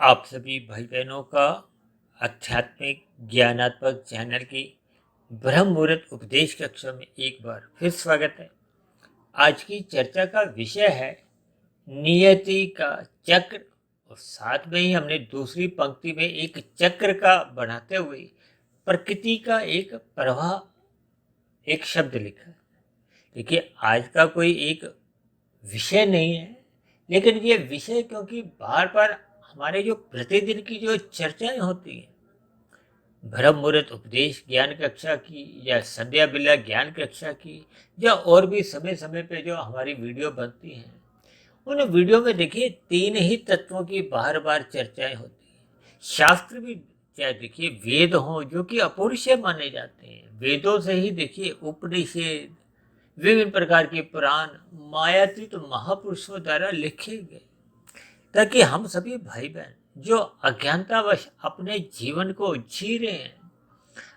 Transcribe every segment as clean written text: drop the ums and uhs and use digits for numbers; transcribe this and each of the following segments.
आप सभी भाई बहनों का आध्यात्मिक ज्ञानात्मक चैनल की ब्रह्म मुहूर्त उपदेश कक्षा में एक बार फिर स्वागत है। आज की चर्चा का विषय है नियति का चक्र, और साथ में ही हमने दूसरी पंक्ति में एक चक्र का बनाते हुए प्रकृति का एक प्रवाह एक शब्द लिखा है। देखिए, आज का कोई एक विषय नहीं है, लेकिन ये विषय क्योंकि बार बार हमारे जो प्रतिदिन की जो चर्चाएं होती हैं, ब्रह्म मुहूर्त उपदेश ज्ञान कक्षा की या संध्या बिल्ला ज्ञान कक्षा की, या और भी समय समय पे जो हमारी वीडियो बनती हैं, उन वीडियो में देखिए तीन ही तत्वों की बार बार चर्चाएं होती हैं। शास्त्र भी, चाहे देखिए वेद हों जो कि अपौरुषेय माने जाते हैं, वेदों से ही देखिए उपनिषद, विभिन्न प्रकार के पुराण मायातीत महापुरुषों द्वारा लिखे गए, ताकि हम सभी भाई बहन जो अज्ञानतावश अपने जीवन को जी रहे हैं,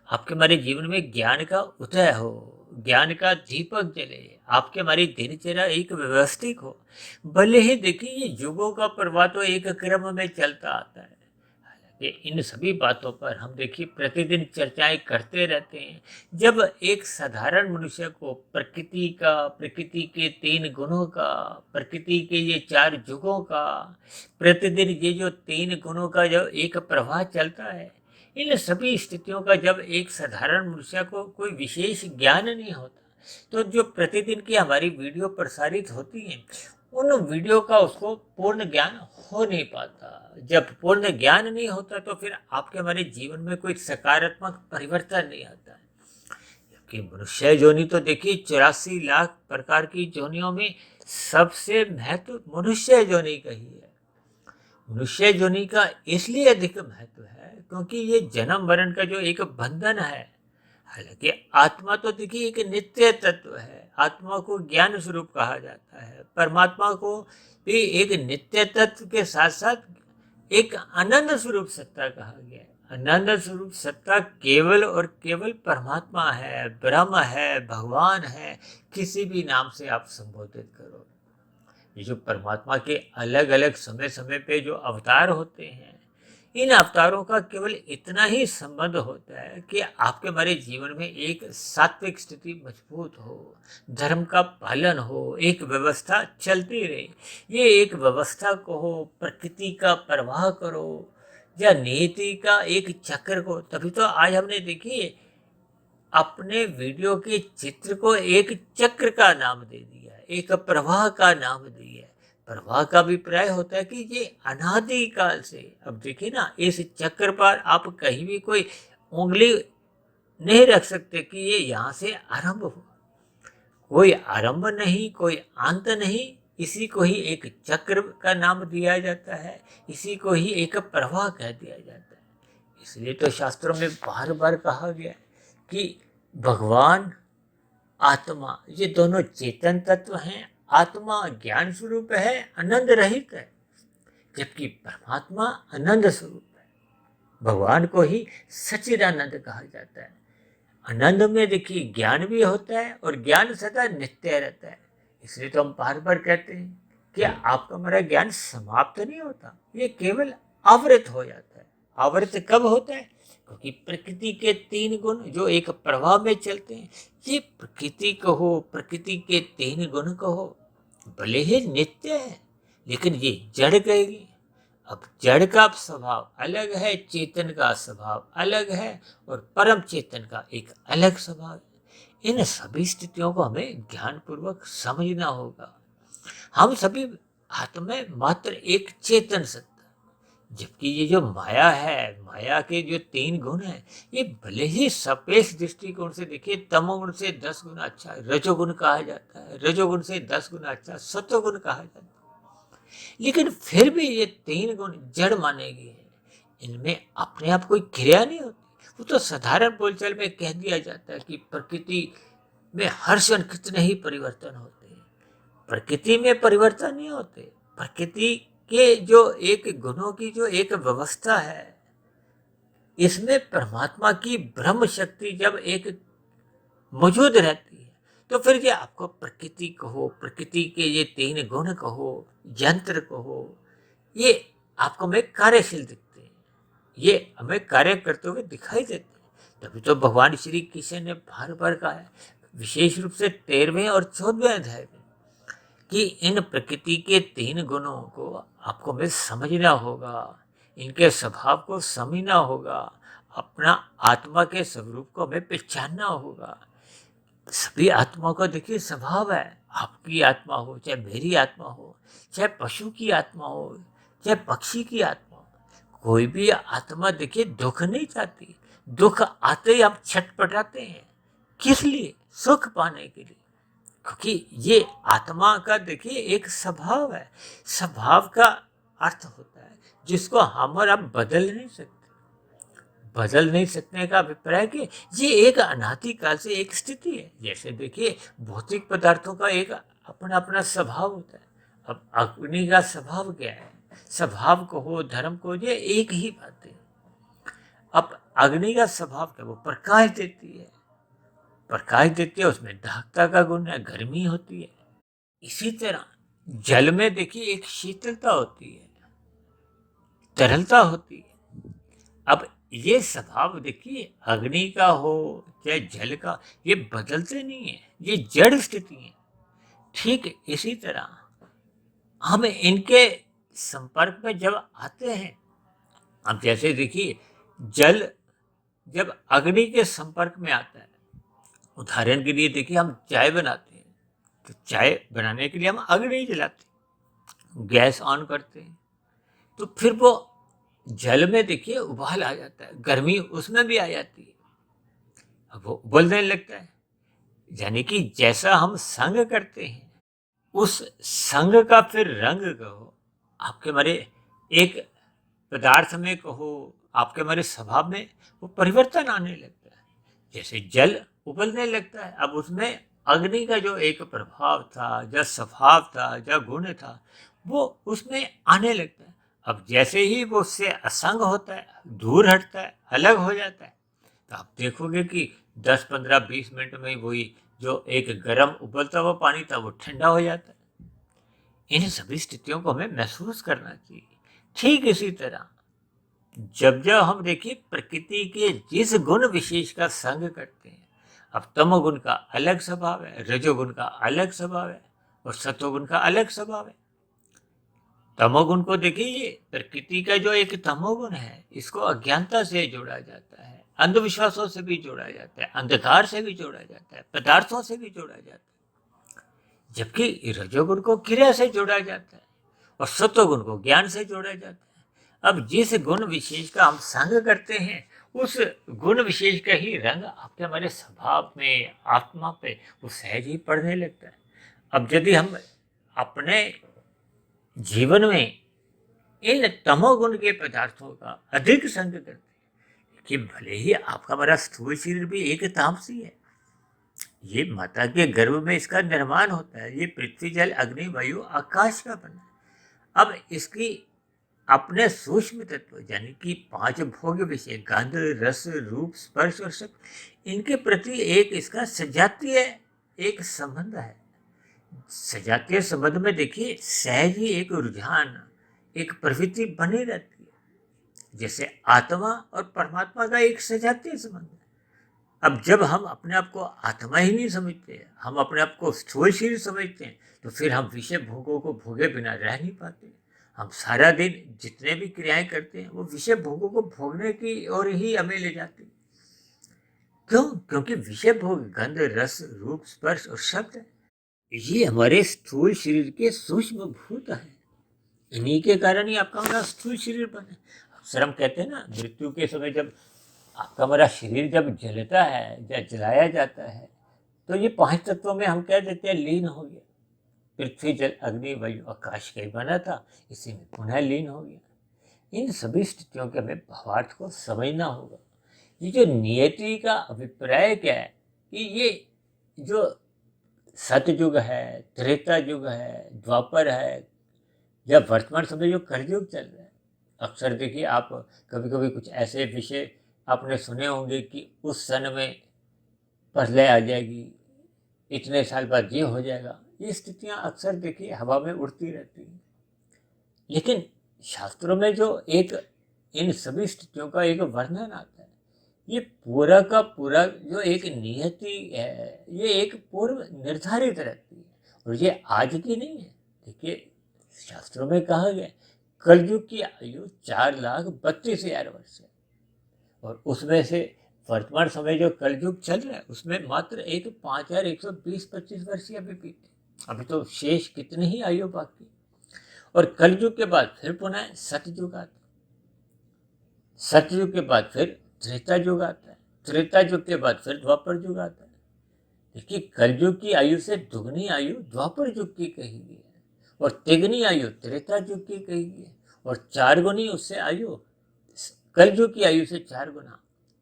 आपके हमारे जीवन में ज्ञान का उदय हो, ज्ञान का दीपक जले, आपके हमारी दिनचर्या एक व्यवस्थित हो। भले ही देखिए ये युगों का प्रवाह तो एक क्रम में चलता आता है, हालांकि इन सभी बातों पर हम देखिए प्रतिदिन चर्चाएं करते रहते हैं। जब एक साधारण मनुष्य को प्रकृति का, प्रकृति के तीन गुणों का, प्रकृति के ये चार युगों का, प्रतिदिन ये जो तीन गुणों का जो एक प्रवाह चलता है, इन सभी स्थितियों का जब एक साधारण मनुष्य को कोई विशेष ज्ञान नहीं होता, तो जो प्रतिदिन की हमारी वीडियो प्रसारित होती हैं, उन वीडियो का उसको पूर्ण ज्ञान हो नहीं पाता। जब पूर्ण ज्ञान नहीं होता तो फिर आपके हमारे जीवन में कोई सकारात्मक परिवर्तन नहीं आता है। कि मनुष्य योनि तो देखिए 84 लाख प्रकार की योनियों में सबसे महत्व मनुष्य योनि का ही है। मनुष्य योनि का इसलिए अधिक महत्व है क्योंकि ये जन्म मरण का जो एक बंधन है, हालांकि आत्मा तो देखिए एक नित्य तत्व है, आत्मा को ज्ञान स्वरूप कहा जाता है, परमात्मा को भी एक नित्य तत्व के साथ साथ एक आनंद स्वरूप सत्ता कहा गया है। आनंद स्वरूप सत्ता केवल और केवल परमात्मा है, ब्रह्म है, भगवान है, किसी भी नाम से आप संबोधित करो। ये जो परमात्मा के अलग अलग समय समय पे जो अवतार होते हैं, इन अवतारों का केवल इतना ही संबंध होता है कि आपके हमारे जीवन में एक सात्विक स्थिति मजबूत हो, धर्म का पालन हो, एक व्यवस्था चलती रहे। ये एक व्यवस्था को हो, प्रकृति का प्रवाह करो, या नीति का एक चक्र को। तभी तो आज हमने देखिए अपने वीडियो के चित्र को एक चक्र का नाम दे दिया है, एक प्रवाह का नाम दिया है। प्रवाह का अभिप्राय होता है कि ये अनादि काल से, अब देखिए ना, इस चक्र पर आप कहीं भी कोई उंगली नहीं रख सकते कि ये यहाँ से आरंभ हो। कोई आरंभ नहीं, कोई अंत नहीं, इसी को ही एक चक्र का नाम दिया जाता है, इसी को ही एक प्रवाह कह दिया जाता है। इसलिए तो शास्त्रों में बार बार कहा गया है कि भगवान, आत्मा, ये दोनों चेतन तत्व हैं। आत्मा ज्ञान स्वरूप है, आनंद रहित है, जबकि परमात्मा आनंद स्वरूप है। भगवान को ही सच्चिदानंद कहा जाता है। आनंद में देखिए ज्ञान भी होता है और ज्ञान सदा नित्य रहता है। इसलिए तो हम बार बार कहते हैं कि आपका हमारा ज्ञान समाप्त नहीं होता, ये केवल आवृत हो जाता है। आवृत कब होता है? क्योंकि प्रकृति के तीन गुण जो एक प्रवाह में चलते हैं, ये प्रकृति कहो, प्रकृति के तीन गुण कहो, भले ही नित्य है, लेकिन ये जड़ गएगी। अब जड़ का स्वभाव अलग है, चेतन का स्वभाव अलग है, और परम चेतन का एक अलग स्वभाव है। इन सभी स्थितियों को हमें ज्ञान पूर्वक समझना होगा। हम सभी आत्मा में मात्र एक चेतन सत्ता, जबकि ये जो माया है, माया के जो तीन गुण हैं, ये भले ही सापेक्ष दृष्टिकोण से देखिए तमोगुण से 10 गुना अच्छा रजोगुण कहा जाता है, रजोगुण से 10 गुना अच्छा सत्वगुण कहा जाता है, लेकिन फिर भी ये तीन गुण जड़ माने गए हैं। इनमें अपने आप कोई क्रिया नहीं होती। वो तो साधारण बोलचाल में कह दिया जाता है कि प्रकृति में हर क्षण कितने ही परिवर्तन होते हैं। प्रकृति में परिवर्तन नहीं होते। प्रकृति के जो एक गुणों की जो एक व्यवस्था है, इसमें परमात्मा की ब्रह्म शक्ति जब एक मौजूद रहती है, तो फिर ये आपको प्रकृति कहो, प्रकृति के ये तीन गुण कहो, यंत्र कहो, ये आपको में कार्यशील दिखते हैं, ये हमें कार्य करते हुए दिखाई देते हैं। तभी तो भगवान श्री कृष्ण ने बार बार कहा है, विशेष रूप से 13वें और 14वें अध्याय में, कि इन प्रकृति के 3 गुणों को आपको में समझना होगा, इनके स्वभाव को समझना होगा, अपना आत्मा के स्वरूप को हमें पहचानना होगा। सभी आत्माओं का देखिए स्वभाव है, आपकी आत्मा हो चाहे मेरी आत्मा हो, चाहे पशु की आत्मा हो चाहे पक्षी की आत्मा हो, कोई भी आत्मा देखिए दुख नहीं चाहती। दुख आते ही हम छटपटाते हैं, किस लिए? सुख पाने के लिए। क्योंकि ये आत्मा का देखिए एक स्वभाव है। स्वभाव का अर्थ होता है जिसको हम और आप बदल नहीं सकते। बदल नहीं सकने का अभिप्राय कि ये एक अनादिकाल से एक स्थिति है। जैसे देखिए भौतिक पदार्थों का एक अपना अपना स्वभाव होता है। अब अग्नि का स्वभाव क्या है? स्वभाव को हो धर्म को, ये एक ही बात है। अब अग्नि का स्वभाव क्या? वो प्रकाश देती है, प्रकाश देती है, उसमें दाहकता का गुण है, गर्मी होती है। इसी तरह जल में देखिए एक शीतलता होती है, तरलता होती है। अब ये स्वभाव देखिए अग्नि का हो चाहे जल का, ये बदलते नहीं है, ये जड़ स्थिति है। ठीक इसी तरह हम इनके संपर्क में जब आते हैं, अब जैसे देखिए जल जब अग्नि के संपर्क में आता है, उदाहरण के लिए देखिए हम चाय बनाते हैं, तो चाय बनाने के लिए हम अग्नि जलाते हैं, गैस ऑन करते हैं, तो फिर वो जल में देखिए उबाल आ जाता है, गर्मी उसमें भी आ जाती है, अब वो उबलने लगता है। यानी कि जैसा हम संग करते हैं, उस संग का फिर रंग कहो, आपके हमारे एक पदार्थ में कहो, आपके हमारे स्वभाव में वो परिवर्तन आने लगता है। जैसे जल उबलने लगता है, अब उसमें अग्नि का जो एक प्रभाव था, जो स्वभाव था, जो गुण था, वो उसमें आने लगता है। अब जैसे ही वो उससे असंग होता है, दूर हटता है, अलग हो जाता है, तो आप देखोगे कि 10, 15, 20 मिनट में वही जो एक गर्म उबलता हुआ पानी था वो ठंडा हो जाता है। इन सभी स्थितियों को हमें महसूस करना चाहिए। ठीक इसी तरह जब जब हम देखिए प्रकृति के जिस गुण विशेष का संग करते हैं, अब तमोगुण का अलग स्वभाव है, रजोगुण का अलग स्वभाव है और सतोगुण का अलग स्वभाव है। तमोगुण को देखिए, ये प्रकृति का जो एक तमोगुण है, इसको अज्ञानता से जोड़ा जाता है, अंधविश्वासों से भी जोड़ा जाता है, अंधकार से भी जोड़ा जाता है, पदार्थों से भी जोड़ा जाता है। जबकि रजोगुण को क्रिया से जोड़ा जाता है और सत्वगुण को ज्ञान से जोड़ा जाता है। अब जिस गुण विशेष का हम संग करते हैं, उस गुण विशेष का ही रंग आपके हमारे स्वभाव में, आत्मा पे वो सहज ही पड़ने लगता है। अब यदि हम अपने जीवन में इन तमोगुण के पदार्थों का अधिक संग करते हैं, कि भले ही आपका हमारा स्थूल शरीर भी एक तामसी है, ये माता के गर्भ में इसका निर्माण होता है, ये पृथ्वी जल अग्नि वायु आकाश का बना है। अब इसकी अपने सूक्ष्म तत्व यानी कि 5 भोग विषय गंध रस रूप स्पर्श और शब्द, इनके प्रति एक इसका सजातीय एक संबंध है। सजातीय संबंध में देखिए सहज ही एक रुझान, एक प्रवृत्ति बनी रहती है, जैसे आत्मा और परमात्मा का एक सजातीय संबंध है। अब जब हम अपने आप को आत्मा ही नहीं समझते, हम अपने आप को स्थूल शरीर समझते हैं, तो फिर हम विषय भोगों को भोगे बिना रह नहीं पाते। हम सारा दिन जितने भी क्रियाएं करते हैं, वो विषय भोगों को भोगने की ओर ही हमें ले जाते हैं। क्यों? क्योंकि विषय भोग गंध रस रूप स्पर्श और शब्द है, ये हमारे स्थूल शरीर के सूक्ष्म भूत है। इन्हीं के कारण ही आपका हमारा स्थूल शरीर बने। अक्सर हम कहते हैं ना, मृत्यु के समय जब आपका हमारा शरीर जब जलता है या जलाया जाता है, तो ये 5 तत्वों में हम कह देते हैं लीन हो गया। पृथ्वी जल अग्नि वायु आकाश का ही बना था, इसी में पुनः लीन हो गया। इन सभी स्थितियों के हमें भावार्थ को समझना होगा। ये जो नियति का अभिप्राय क्या है, कि ये जो सतयुग है, त्रेता युग है, द्वापर है, या वर्तमान समय जो कलयुग चल रहा है, अक्सर देखिए आप कभी कभी कुछ ऐसे विषय आपने सुने होंगे कि उस सन में प्रलय आ जाएगी, इतने साल बाद ये हो जाएगा। ये स्थितियां अक्सर देखिए हवा में उड़ती रहती हैं। लेकिन शास्त्रों में जो एक इन सभी स्थितियों का एक वर्णन आता है, ये पूरा का पूरा जो एक नियति है, ये एक पूर्व निर्धारित रहती है और ये आज की नहीं है। देखिए, शास्त्रों में कहा गया कलयुग की आयु 4,32,000 वर्ष है और उसमें से वर्तमान समय जो कलयुग चल रहा है उसमें मात्र एक 5,120-25 वर्ष ही अभी बीते। अभी तो शेष कितने ही आयु बाकी। और कलयुग के बाद फिर पुनः सतयुग आता है, सतयुग के बाद फिर त्रेता युग आता है, त्रेता युग के बाद फिर द्वापर युग आता है। देखिए, कलयुग की आयु से दुगनी आयु द्वापर युग की कही गई है और तिगनी आयु त्रेता युग की कही गई है और 4 गुनी उससे आयु, कलयुग की आयु से 4 गुना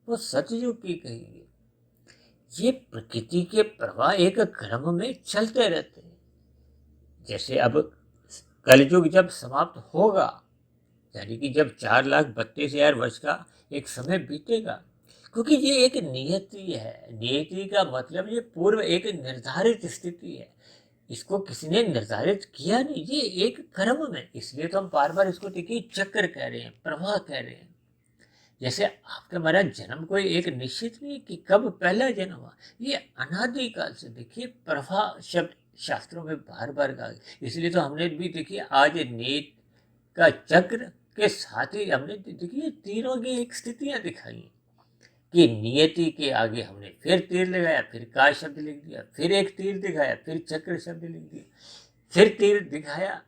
वो सतयुग की कही गई। ये प्रकृति के प्रवाह एक क्रम में चलते रहते हैं। जैसे अब कलयुग जब समाप्त होगा, यानी कि जब 4,32,000 वर्ष का एक समय बीतेगा, क्योंकि ये एक नियति है। नियति का मतलब ये पूर्व एक निर्धारित स्थिति है, इसको किसी ने निर्धारित किया नहीं, ये एक क्रम में। इसलिए तो हम बार बार इसको देखिए चक्र कह रहे हैं, प्रवाह कह रहे हैं। जैसे आपका हमारा जन्म कोई एक निश्चित नहीं कि कब पहला जन्म हुआ, ये अनादिकाल से देखिए प्रवाह शब्द शास्त्रों में बार बार कहा। इसलिए तो हमने भी देखिए आज नीत का चक्र के साथ ही हमने देखिए तीनों की एक स्थितियां दिखाई कि नियति के आगे हमने फिर तीर लगाया, फिर का शब्द लिख दिया, फिर एक तीर दिखाया, फिर चक्र शब्द लिख दिया, फिर तीर दिखाया,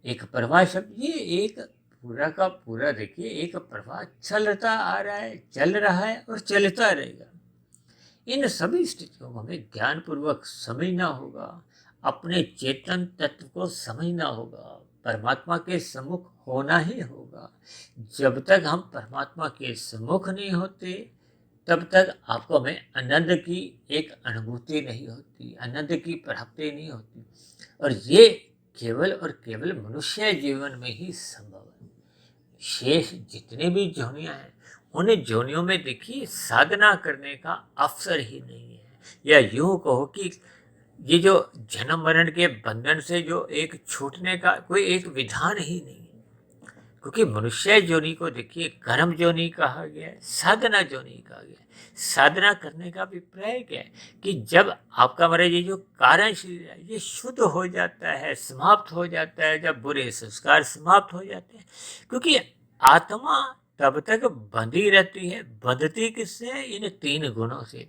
एक प्रवाह शब्द। ये एक पूरा का पूरा देखिए एक प्रवाह चलता आ रहा है, चल रहा है और चलता रहेगा। इन सभी स्थितियों को हमें ज्ञानपूर्वक समझना होगा, अपने चेतन तत्व को समझना होगा, परमात्मा के सम्मुख होना ही होगा। जब तक हम परमात्मा के सम्मुख नहीं होते तब तक आपको में आनंद की एक अनुभूति नहीं होती, आनंद की प्राप्ति नहीं होती। और ये केवल और केवल मनुष्य जीवन में ही संभव है। शेष जितने भी जोनियां हैं उन जोनियों में देखिए साधना करने का अवसर ही नहीं है, या यूं कहो कि ये जो जन्म मरण के बंधन से जो एक छूटने का कोई एक विधान ही नहीं है। क्योंकि मनुष्य जोनि को देखिए कर्म जोनि कहा गया है, साधना जोनि कहा गया है। साधना करने का अभिप्राय क्या है कि जब आपका हमारा ये जो कारण शरीर है ये शुद्ध हो जाता है, समाप्त हो जाता है, जब बुरे संस्कार समाप्त हो जाते हैं, क्योंकि आत्मा तब तक बंधी रहती है। बंधती किससे है? इन 3 गुणों से।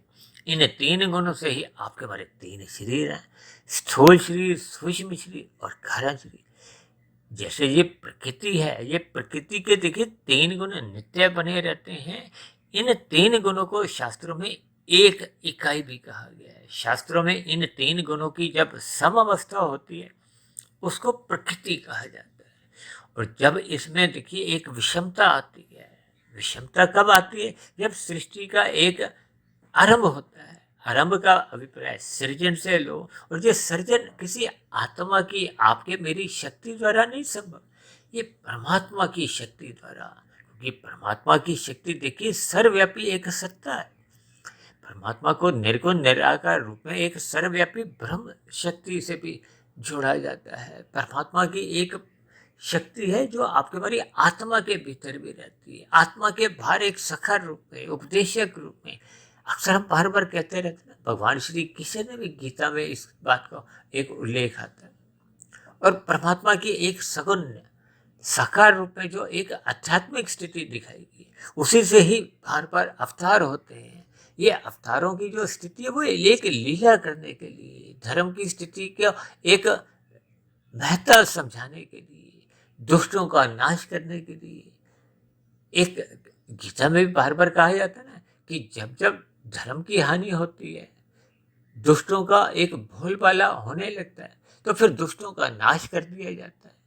इन 3 गुणों से ही आपके हमारे 3 शरीर हैं, स्थूल शरीर, सूक्ष्म शरीर और कारण शरीर। जैसे ये प्रकृति है, ये प्रकृति के देखिए 3 गुण नित्य बने रहते हैं। इन 3 गुणों को शास्त्रों में एक इकाई भी कहा गया है। शास्त्रों में इन 3 गुणों की जब समअवस्था होती है उसको प्रकृति कहा जाता है। और जब इसमें देखिए एक विषमता आती है, विषमता कब आती है? जब सृष्टि का एक आरंभ होता है। आरंभ का अभिप्राय सृजन से लो, और ये सृजन किसी आत्मा की आपके मेरी शक्ति द्वारा नहीं संभव, ये परमात्मा की शक्ति द्वारा। क्योंकि परमात्मा की शक्ति देखिए सर्वव्यापी एक सत्ता है। परमात्मा को निर्गुण निराकार रूप में एक सर्वव्यापी ब्रह्म शक्ति से भी जोड़ा जाता है। परमात्मा की एक शक्ति है जो आपके हमारी आत्मा के भीतर भी रहती है, आत्मा के बाहर एक सखर रूप में, उपदेशक रूप में। अक्सर हम बार बार कहते रहते हैं, भगवान श्री कृष्ण ने भी गीता में इस बात का एक उल्लेख आता है। और परमात्मा की एक सगुण साकार रूप में जो एक आध्यात्मिक स्थिति दिखाई गई, उसी से ही बार बार अवतार होते हैं। ये अवतारों की जो स्थिति है वो एक लीला करने के लिए, धर्म की स्थिति को एक महत्ता समझाने के लिए, दुष्टों का नाश करने के लिए। एक गीता में भी बार बार कहा जाता है ना कि जब जब धर्म की हानि होती है, दुष्टों का एक भोलबाला होने लगता है, तो फिर दुष्टों का नाश कर दिया जाता है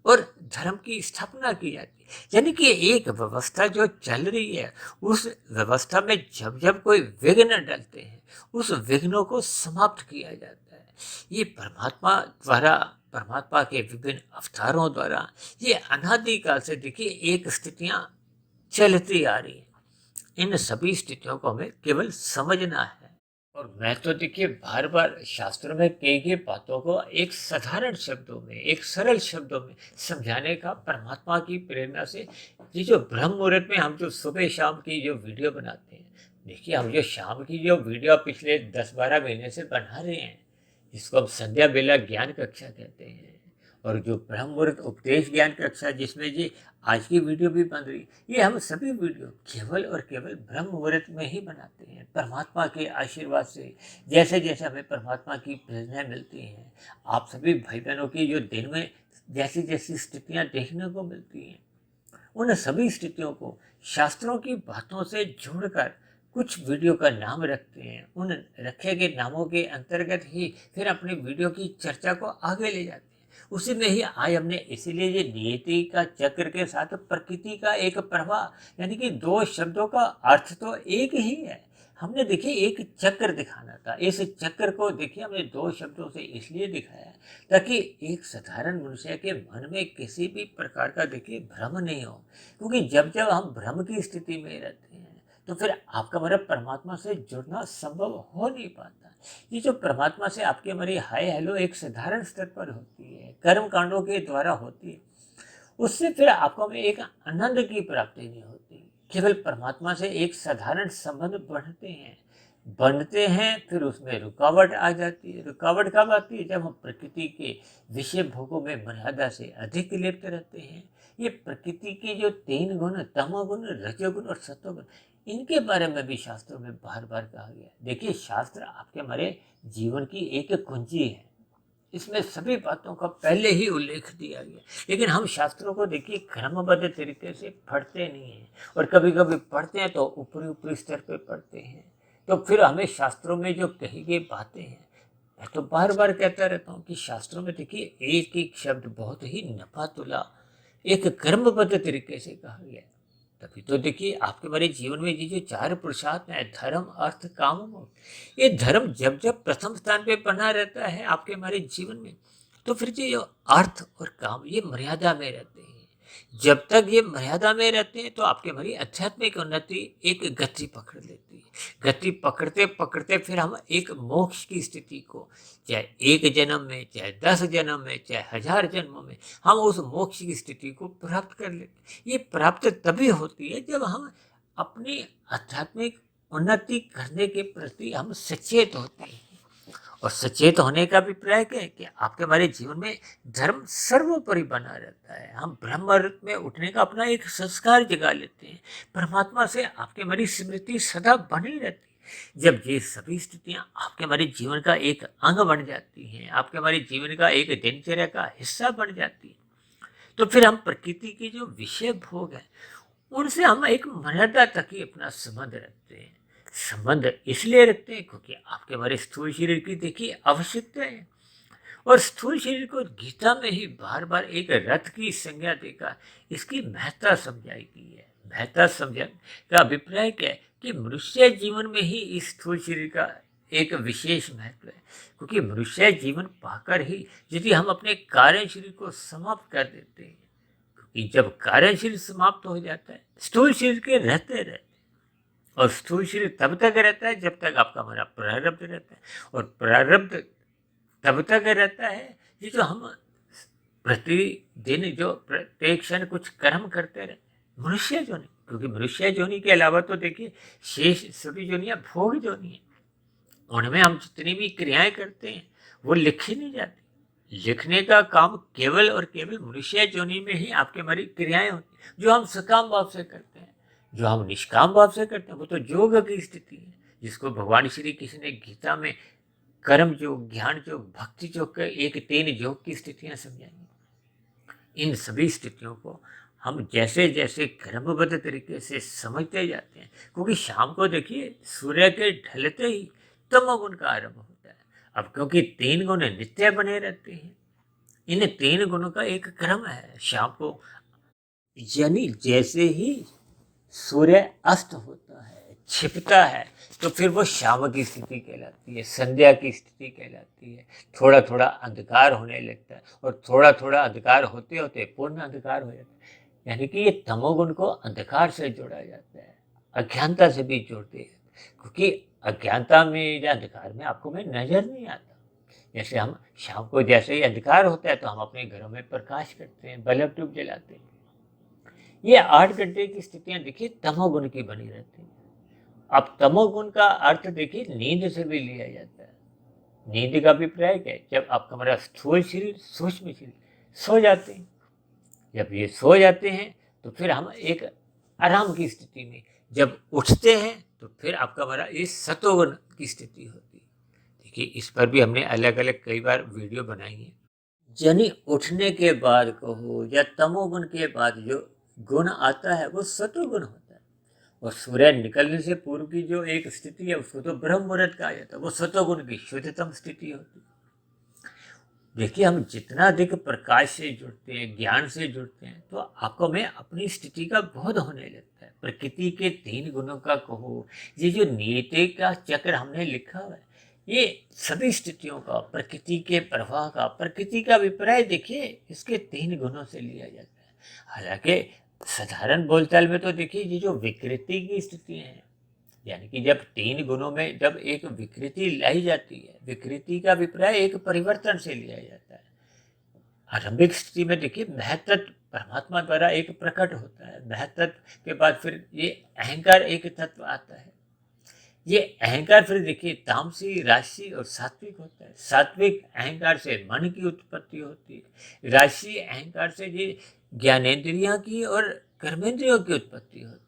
और धर्म की स्थापना की जाती है। यानी कि एक व्यवस्था जो चल रही है, उस व्यवस्था में जब जब कोई विघ्न डलते हैं, उस विघ्नों को समाप्त किया जाता है। ये परमात्मा द्वारा, परमात्मा के विभिन्न अवतारों द्वारा ये अनादिकाल से देखिए एक स्थितियां चलती आ रही हैं। इन सभी स्थितियों को हमें केवल समझना है और मैं तो देखिए बार बार शास्त्रों में कई कई बातों को एक साधारण शब्दों में, एक सरल शब्दों में समझाने का परमात्मा की प्रेरणा से ये जो ब्रह्म मुहूर्त में हम जो सुबह शाम की जो वीडियो बनाते हैं, देखिए हम जो शाम की जो वीडियो पिछले 10-12 महीने से बना रहे हैं, जिसको हम संध्या बेला ज्ञान कक्षा कहते हैं, और जो ब्रह्म मुहूर्त उपदेश ज्ञान कक्षा जिसमें ये आज की वीडियो भी बन रही, ये हम सभी वीडियो केवल और केवल ब्रह्म मुहूर्त में ही बनाते हैं, परमात्मा के आशीर्वाद से। जैसे जैसे हमें परमात्मा की प्रेरणा मिलती है, आप सभी भाई बहनों की जो दिन में जैसी जैसी स्थितियां देखने को मिलती हैं, उन सभी स्थितियों को शास्त्रों की बातों से जोड़कर कुछ वीडियो का नाम रखते हैं। उन रखे गए नामों के अंतर्गत ही फिर अपनी वीडियो की चर्चा को आगे ले जाते हैं। उसी में ही आज हमने इसीलिए ये नियति का चक्र के साथ प्रकृति का एक प्रवाह, यानी कि दो शब्दों का अर्थ तो एक ही है। हमने देखिए एक चक्र दिखाना था, इस चक्र को देखिए हमने दो शब्दों से इसलिए दिखाया ताकि एक साधारण मनुष्य के मन में किसी भी प्रकार का देखिए भ्रम नहीं हो। क्योंकि जब जब हम भ्रम की स्थिति में रहते हैं तो फिर आपका हमारा परमात्मा से जुड़ना संभव हो नहीं पाता। ये जो परमात्मा से आपकी हमारी हाय हेलो एक साधारण स्तर पर होती है, कर्म कांडों के द्वारा होती है, उससे फिर आपको में एक आनंद की प्राप्ति नहीं होती। केवल परमात्मा से एक साधारण संबंध बनते हैं, फिर उसमें रुकावट आ जाती है। रुकावट कब आती है? जब हम प्रकृति के विषय भोगों में मर्यादा से अधिक लिप्त रहते हैं। ये प्रकृति के जो 3 गुण, तमोगुण, रजोगुण और सत्वगुण, इनके बारे में भी शास्त्रों में बार बार कहा गया है। देखिए शास्त्र आपके हमारे जीवन की एक कुंजी है, इसमें सभी बातों का पहले ही उल्लेख दिया गया, लेकिन हम शास्त्रों को देखिए क्रमबद्ध तरीके से पढ़ते नहीं हैं, और कभी कभी पढ़ते हैं तो ऊपरी ऊपरी स्तर पे पढ़ते हैं। तो फिर हमें शास्त्रों में जो कही गई बातें हैं, मैं तो बार बार कहता रहता हूँ कि शास्त्रों में देखिए एक एक शब्द बहुत ही नपा तुला एक कर्मबद्ध तरीके से कहा गया है। तभी तो देखिए आपके हमारे जीवन में ये जो 4 पुरुषार्थ हैं, धर्म अर्थ काम मोक्ष, ये धर्म जब जब प्रथम स्थान पे बना रहता है आपके हमारे जीवन में, तो फिर ये जो अर्थ और काम ये मर्यादा में रहते हैं। जब तक ये मर्यादा में रहते हैं तो आपके हमारी आध्यात्मिक उन्नति एक गति पकड़ लेती है। गति पकड़ते पकड़ते फिर हम एक मोक्ष की स्थिति को, चाहे 1 जन्म में, चाहे 10 जन्म में, चाहे 1000 जन्मों में, हम उस मोक्ष की स्थिति को प्राप्त कर लेते हैं। ये प्राप्त तभी होती है जब हम अपनी आध्यात्मिक उन्नति करने के प्रति हम सचेत होते हैं। और सचेत होने का भी अभिप्राय क्या है कि आपके हमारे जीवन में धर्म सर्वोपरि बना रहता है। हम ब्रह्म मुहूर्त में उठने का अपना एक संस्कार जगा लेते हैं। परमात्मा से आपके हमारी स्मृति सदा बनी रहती है। जब ये सभी स्थितियां आपके हमारे जीवन का एक अंग बन जाती हैं, आपके हमारे जीवन का एक दिनचर्या का हिस्सा बन जाती है, तो फिर हम प्रकृति के जो विषय भोग हैं उनसे हम एक मर्यादा तक ही अपना संबंध रखते हैं। संबंध इसलिए रखते हैं क्योंकि आपके हमारे स्थूल शरीर की देखिए आवश्यकता है, और स्थूल शरीर को गीता में ही बार बार एक रथ की संज्ञा देकर इसकी महत्ता समझाई गई है। महत्ता समझा का अभिप्राय क्या है कि मनुष्य जीवन में ही इस स्थूल शरीर का एक विशेष महत्व है, क्योंकि मनुष्य जीवन पाकर ही यदि हम अपने कार्य शरीर को समाप्त कर देते हैं, क्योंकि जब कार्य शरीर समाप्त हो जाता है स्थूल शरीर के रहते रहते, और स्थूल शरीर तब तक रहता है जब तक आपका हमारा प्रारब्ध रहता है, और प्रारब्ध तब तक रहता है ये जो हम प्रतिदिन जो प्रत्येक क्षण कुछ कर्म करते रहते। मनुष्य जोनि, क्योंकि मनुष्य जोनि के अलावा तो देखिए शेष सभी जोनियां भोग जोनि है, उनमें हम जितनी भी क्रियाएं करते हैं वो लिखी नहीं जाती। लिखने का काम केवल और केवल मनुष्य जोनि में ही आपके हमारी क्रियाएं होती, जो हम सकाम भाव से करते हैं। जो हम निष्काम भाव से करते हैं वो तो योग की स्थिति है, जिसको भगवान श्री कृष्ण ने गीता में कर्म योग, ज्ञान योग, भक्ति योग के एक 3 योग की स्थितियां समझाई। इन सभी स्थितियों को हम जैसे जैसे क्रमबद्ध तरीके से समझते जाते हैं, क्योंकि शाम को देखिए सूर्य के ढलते ही तमोगुण का आरंभ होता है। अब क्योंकि 3 गुण नित्य बने रहते हैं, इन 3 गुणों का एक क्रम है। शाम को यानी जैसे ही सूर्य अस्त होता है, छिपता है, तो फिर वो शाम की स्थिति कहलाती है, संध्या की स्थिति कहलाती है। थोड़ा थोड़ा अंधकार होने लगता है, और थोड़ा थोड़ा अंधकार होते होते पूर्ण अंधकार हो जाता है। यानी कि ये तमोगुण को अंधकार से जोड़ा जाता है, अज्ञानता से भी जोड़ते हैं, क्योंकि अज्ञानता में या अंधकार में आपको मैं नजर नहीं आता। जैसे हम शाम को जैसे ही अंधकार होता है तो हम अपने घरों में प्रकाश करते हैं, बल्ब ट्यूब जलाते हैं। ये 8 घंटे की स्थितियां देखिए तमोगुण की बनी रहती हैं। अब तमोगुण का अर्थ देखिए नींद से भी लिया जाता है। नींद का अभिप्राय क्या है? जब आपका हमारा स्थूल शरीर सूक्ष्म शरीर सो जाते हैं, जब ये सो जाते हैं तो फिर हम एक आराम की स्थिति में जब उठते हैं तो फिर आपका हमारा ये सतोगुण की स्थिति होती है। देखिए इस पर भी हमने अलग अलग कई बार वीडियो बनाई है। यानी उठने के बाद कहो या तमोगुण के बाद जो गुण आता है वो सतोगुण होता है। और सूर्य निकलने से पूर्व की जो एक स्थिति है उसको तो ब्रह्म मुहूर्त कहा जाता है, वो सतोगुण की शुद्धतम स्थिति होती है। देखिए हम जितना अधिक प्रकाश से जुड़ते हैं, ज्ञान से जुड़ते हैं, तो आपको में अपनी स्थिति का बोध होने लगता है। प्रकृति के 3 गुणों का कहो, ये जो नियति का चक्र हमने लिखा हुआ है, ये सभी स्थितियों का, प्रकृति के प्रवाह का, प्रकृति का अभिप्राय देखिए इसके 3 गुणों से लिया जाता है। हालांकि साधारण बोलचाल में तो देखिए ये जो विकृति की स्थितियां हैं, यानी कि जब 3 गुणों में जब एक विकृति लाई जाती है, विकृति का अभिप्राय एक परिवर्तन से लिया जाता है। आरंभिक स्थिति में देखिए महतत्व परमात्मा द्वारा एक प्रकट होता है। महतत्व के बाद फिर ये अहंकार एक तत्व आता है। ये अहंकार फिर देखिए तामसी, राशि और सात्विक होता है। सात्विक अहंकार से मन की उत्पत्ति होती है। राशि अहंकार से ये ज्ञानेंद्रियां की और कर्मेंद्रियों की उत्पत्ति होती है।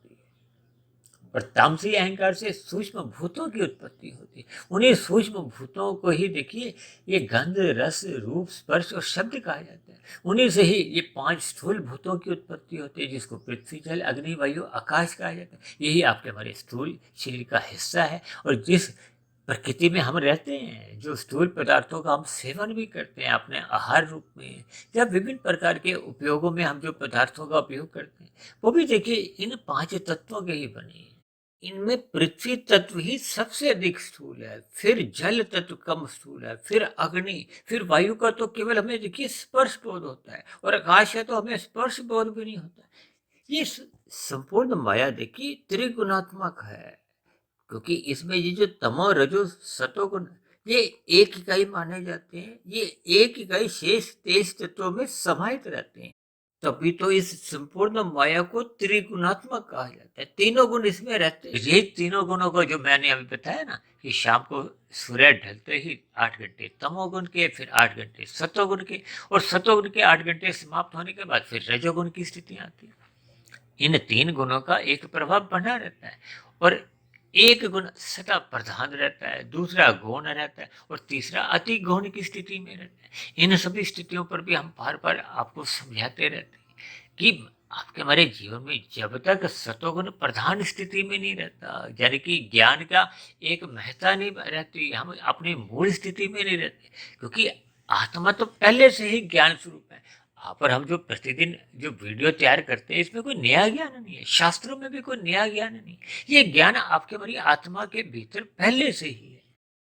और तामसी अहंकार से सूक्ष्म भूतों की उत्पत्ति होती है। उन्हीं सूक्ष्म भूतों को ही देखिए ये गंध, रस, रूप, स्पर्श और शब्द कहा जाता है। उन्हीं से ही ये 5 स्थूल भूतों की उत्पत्ति होती है, जिसको पृथ्वी, जल, अग्नि, वायु, आकाश कहा जाता है। यही आपके हमारे स्थूल शरीर का हिस्सा है। और जिस प्रकृति में हम रहते हैं, जो स्थूल पदार्थों का हम सेवन भी करते हैं अपने आहार रूप में, या विभिन्न प्रकार के उपयोगों में हम जो पदार्थों का उपयोग करते हैं, वो भी देखिए इन 5 तत्वों के ही बने हैं। इनमें पृथ्वी तत्व ही सबसे अधिक स्थूल है, फिर जल तत्व कम स्थूल है, फिर अग्नि, फिर वायु का तो केवल हमें देखिए स्पर्श बोध होता है, और आकाश है तो हमें स्पर्श बोध भी नहीं होता। ये संपूर्ण माया देखिए त्रिगुणात्मक है, क्योंकि इसमें ये जो तमो रजो सतोगुण, ये एक इकाई माने जाते हैं। ये एक इकाई शेष 23 तत्वों में समाहित रहते हैं। तभी तो इस संपूर्ण माया को त्रिगुणात्मक कहा जाता है। 3 गुण इसमें रहते हैं। ये 3 गुणों को जो मैंने अभी बताया ना कि शाम को सूर्य ढलते ही 8 घंटे तमोगुण के, फिर 8 घंटे सतोगुण के, और सतोगुण के 8 घंटे समाप्त होने के बाद फिर रजोगुण की स्थिति आती है। इन 3 गुणों का एक प्रभाव बना रहता है, और एक गुण सदा प्रधान रहता है, दूसरा गौण रहता है, और तीसरा अति गौण की स्थिति में रहता है। इन सभी स्थितियों पर भी हम बार बार आपको समझाते रहते हैं कि आपके हमारे जीवन में जब तक सतोगुण प्रधान स्थिति में नहीं रहता, यानी कि ज्ञान का एक महत्ता नहीं रहती, हम अपनी मूल स्थिति में नहीं रहते, क्योंकि आत्मा तो पहले से ही ज्ञान स्वरूप है। पर हम जो प्रतिदिन जो वीडियो तैयार करते हैं, इसमें कोई नया ज्ञान नहीं है, शास्त्रों में भी कोई नया ज्ञान नहीं। ये ज्ञान आपके हमारी आत्मा के भीतर पहले से ही है,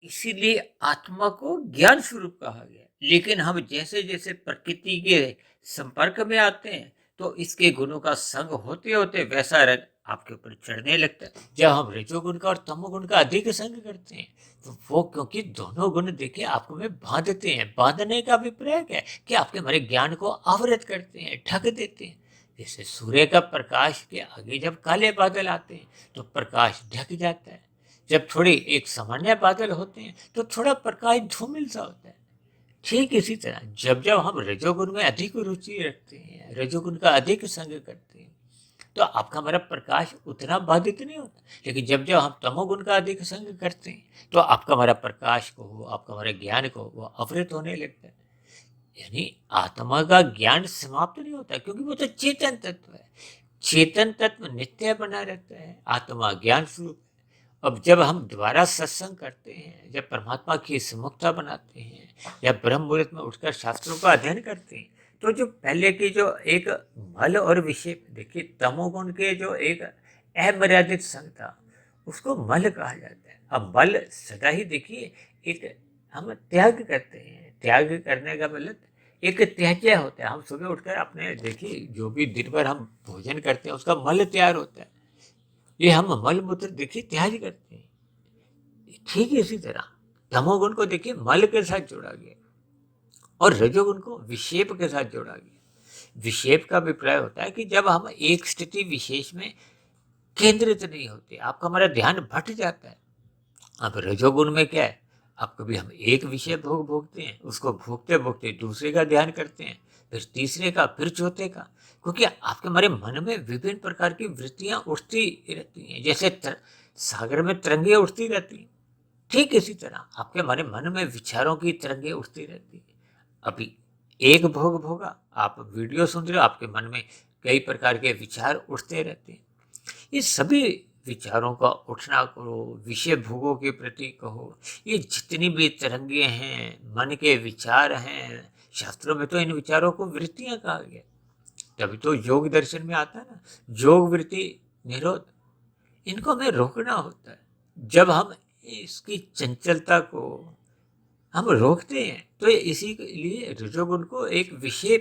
इसीलिए आत्मा को ज्ञान स्वरूप कहा गया। लेकिन हम जैसे जैसे प्रकृति के संपर्क में आते हैं, तो इसके गुणों का संग होते होते वैसा रंग आपके ऊपर चढ़ने लगता है। जब हम रजोगुण का और तमोगुण का अधिक संग करते हैं, तो वो क्योंकि दोनों गुण देखिए आपको में बांधते हैं। बांधने का अभिप्राय क्या है कि आपके हमारे ज्ञान को आवृत करते हैं, ढक देते हैं। जैसे सूर्य का प्रकाश के आगे जब काले बादल आते हैं तो प्रकाश ढक जाता है। जब थोड़ी एक सामान्य बादल होते हैं तो थोड़ा प्रकाश धूमिल सा होता है। ठीक इसी तरह जब जब हम रजोगुण में अधिक रुचि रखते हैं, रजोगुण का अधिक संग करते हैं, तो आपका हमारा प्रकाश उतना बाधित नहीं होता। लेकिन जब जब हम तमोगुण का अधिक संग करते हैं, तो आपका हमारा प्रकाश को हो, आपका हमारे ज्ञान को वो अवृत होने लगता है। यानी आत्मा का ज्ञान समाप्त नहीं होता, क्योंकि वो तो चेतन तत्व है। चेतन तत्व नित्य बना रहता है, आत्मा ज्ञान स्वरूप है। अब जब हम दोबारा सत्संग करते हैं, जब परमात्मा की सम्मुखता बनाते हैं, या ब्रह्म मुहूर्त में उठकर शास्त्रों का अध्ययन करते हैं, तो जो पहले की जो एक मल और विषय देखिए, तमोगुण के जो एक अमर्यादित संग था, उसको मल कहा जाता है। अब मल सदा ही देखिए एक हम त्याग करते हैं। त्याग करने का मतलब एक त्याज्य होता है। हम सुबह उठकर अपने देखिए जो भी दिन भर हम भोजन करते हैं उसका मल तैयार होता है। ये हम मल मूत्र देखिए त्याग करते हैं। ठीक इसी तरह तमोगुण को देखिए मल के साथ जोड़ा गया और रजोगुण को विक्षेप के साथ जोड़ा गया। विक्षेप का अभिप्राय होता है कि जब हम एक स्थिति विशेष में केंद्रित नहीं होते, आपका हमारा ध्यान भट जाता है। अब रजोगुण में क्या है, अब कभी हम एक विषय भोगते हैं, उसको भोगते भोगते दूसरे का ध्यान करते हैं, फिर तीसरे का, फिर चौथे का, क्योंकि आपके हमारे मन में विभिन्न प्रकार की वृत्तियां उठती रहती हैं। जैसे सागर में तरंगे उठती रहती हैं, ठीक इसी तरह आपके हमारे मन में विचारों की तरंगे उठती रहती है। अभी एक भोग भोगा, आप वीडियो सुन रहे हो, आपके मन में कई प्रकार के विचार उठते रहते हैं। ये सभी विचारों का उठना करो, विषय भोगों के प्रति कहो, ये जितनी भी तरंगे हैं, मन के विचार हैं, शास्त्रों में तो इन विचारों को वृत्तियां कहा गया। तभी तो योग दर्शन में आता है ना, योग वृत्ति निरोध, इनको हमें रोकना होता है। जब हम इसकी चंचलता को हम रोकते हैं तो इसी के लिए रजोगुण को एक विशेष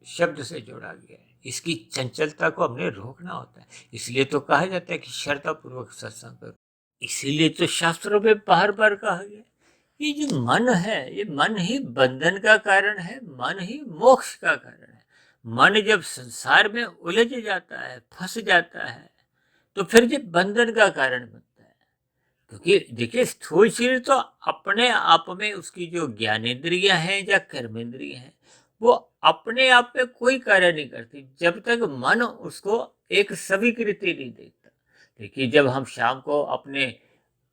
शब्द से जोड़ा गया है। इसकी चंचलता को हमने रोकना होता है, इसलिए तो कहा जाता है कि श्रद्धा पूर्वक सत्संग करो। इसीलिए तो शास्त्रों में बार बार कहा गया कि जो मन है, ये मन ही बंधन का कारण है, मन ही मोक्ष का कारण है। मन जब संसार में उलझ जाता है, फंस जाता है, तो फिर ये बंधन का कारण बनता है। क्योंकि देखिए स्थूल शरीर तो अपने आप में, उसकी जो ज्ञानेंद्रियां हैं या कर्मेंद्रियां हैं, वो अपने आप में कोई कार्य नहीं करती जब तक मन उसको एक स्वीकृति नहीं देता। देखिए जब हम शाम को अपने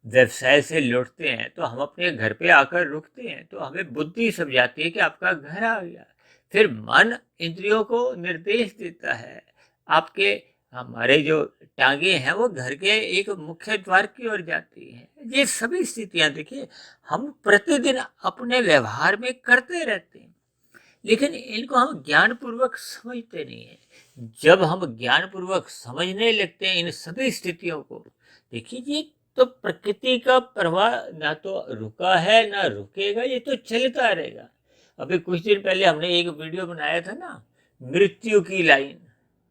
व्यवसाय से लौटते हैं तो हम अपने घर पे आकर रुकते हैं, तो हमें बुद्धि समझाती है कि आपका घर आ गया। फिर मन इंद्रियों को निर्देश देता है, आपके हमारे जो टांगे हैं वो घर के एक मुख्य द्वार की ओर जाती हैं। ये सभी स्थितियां देखिए हम प्रतिदिन अपने व्यवहार में करते रहते हैं, लेकिन इनको हम ज्ञान पूर्वक समझते नहीं है। जब हम ज्ञान पूर्वक समझने लगते हैं इन सभी स्थितियों को, देखिए ये तो प्रकृति का प्रवाह ना तो रुका है ना रुकेगा, ये तो चलता रहेगा। अभी कुछ दिन पहले हमने एक वीडियो बनाया था ना, मृत्यु की लाइन,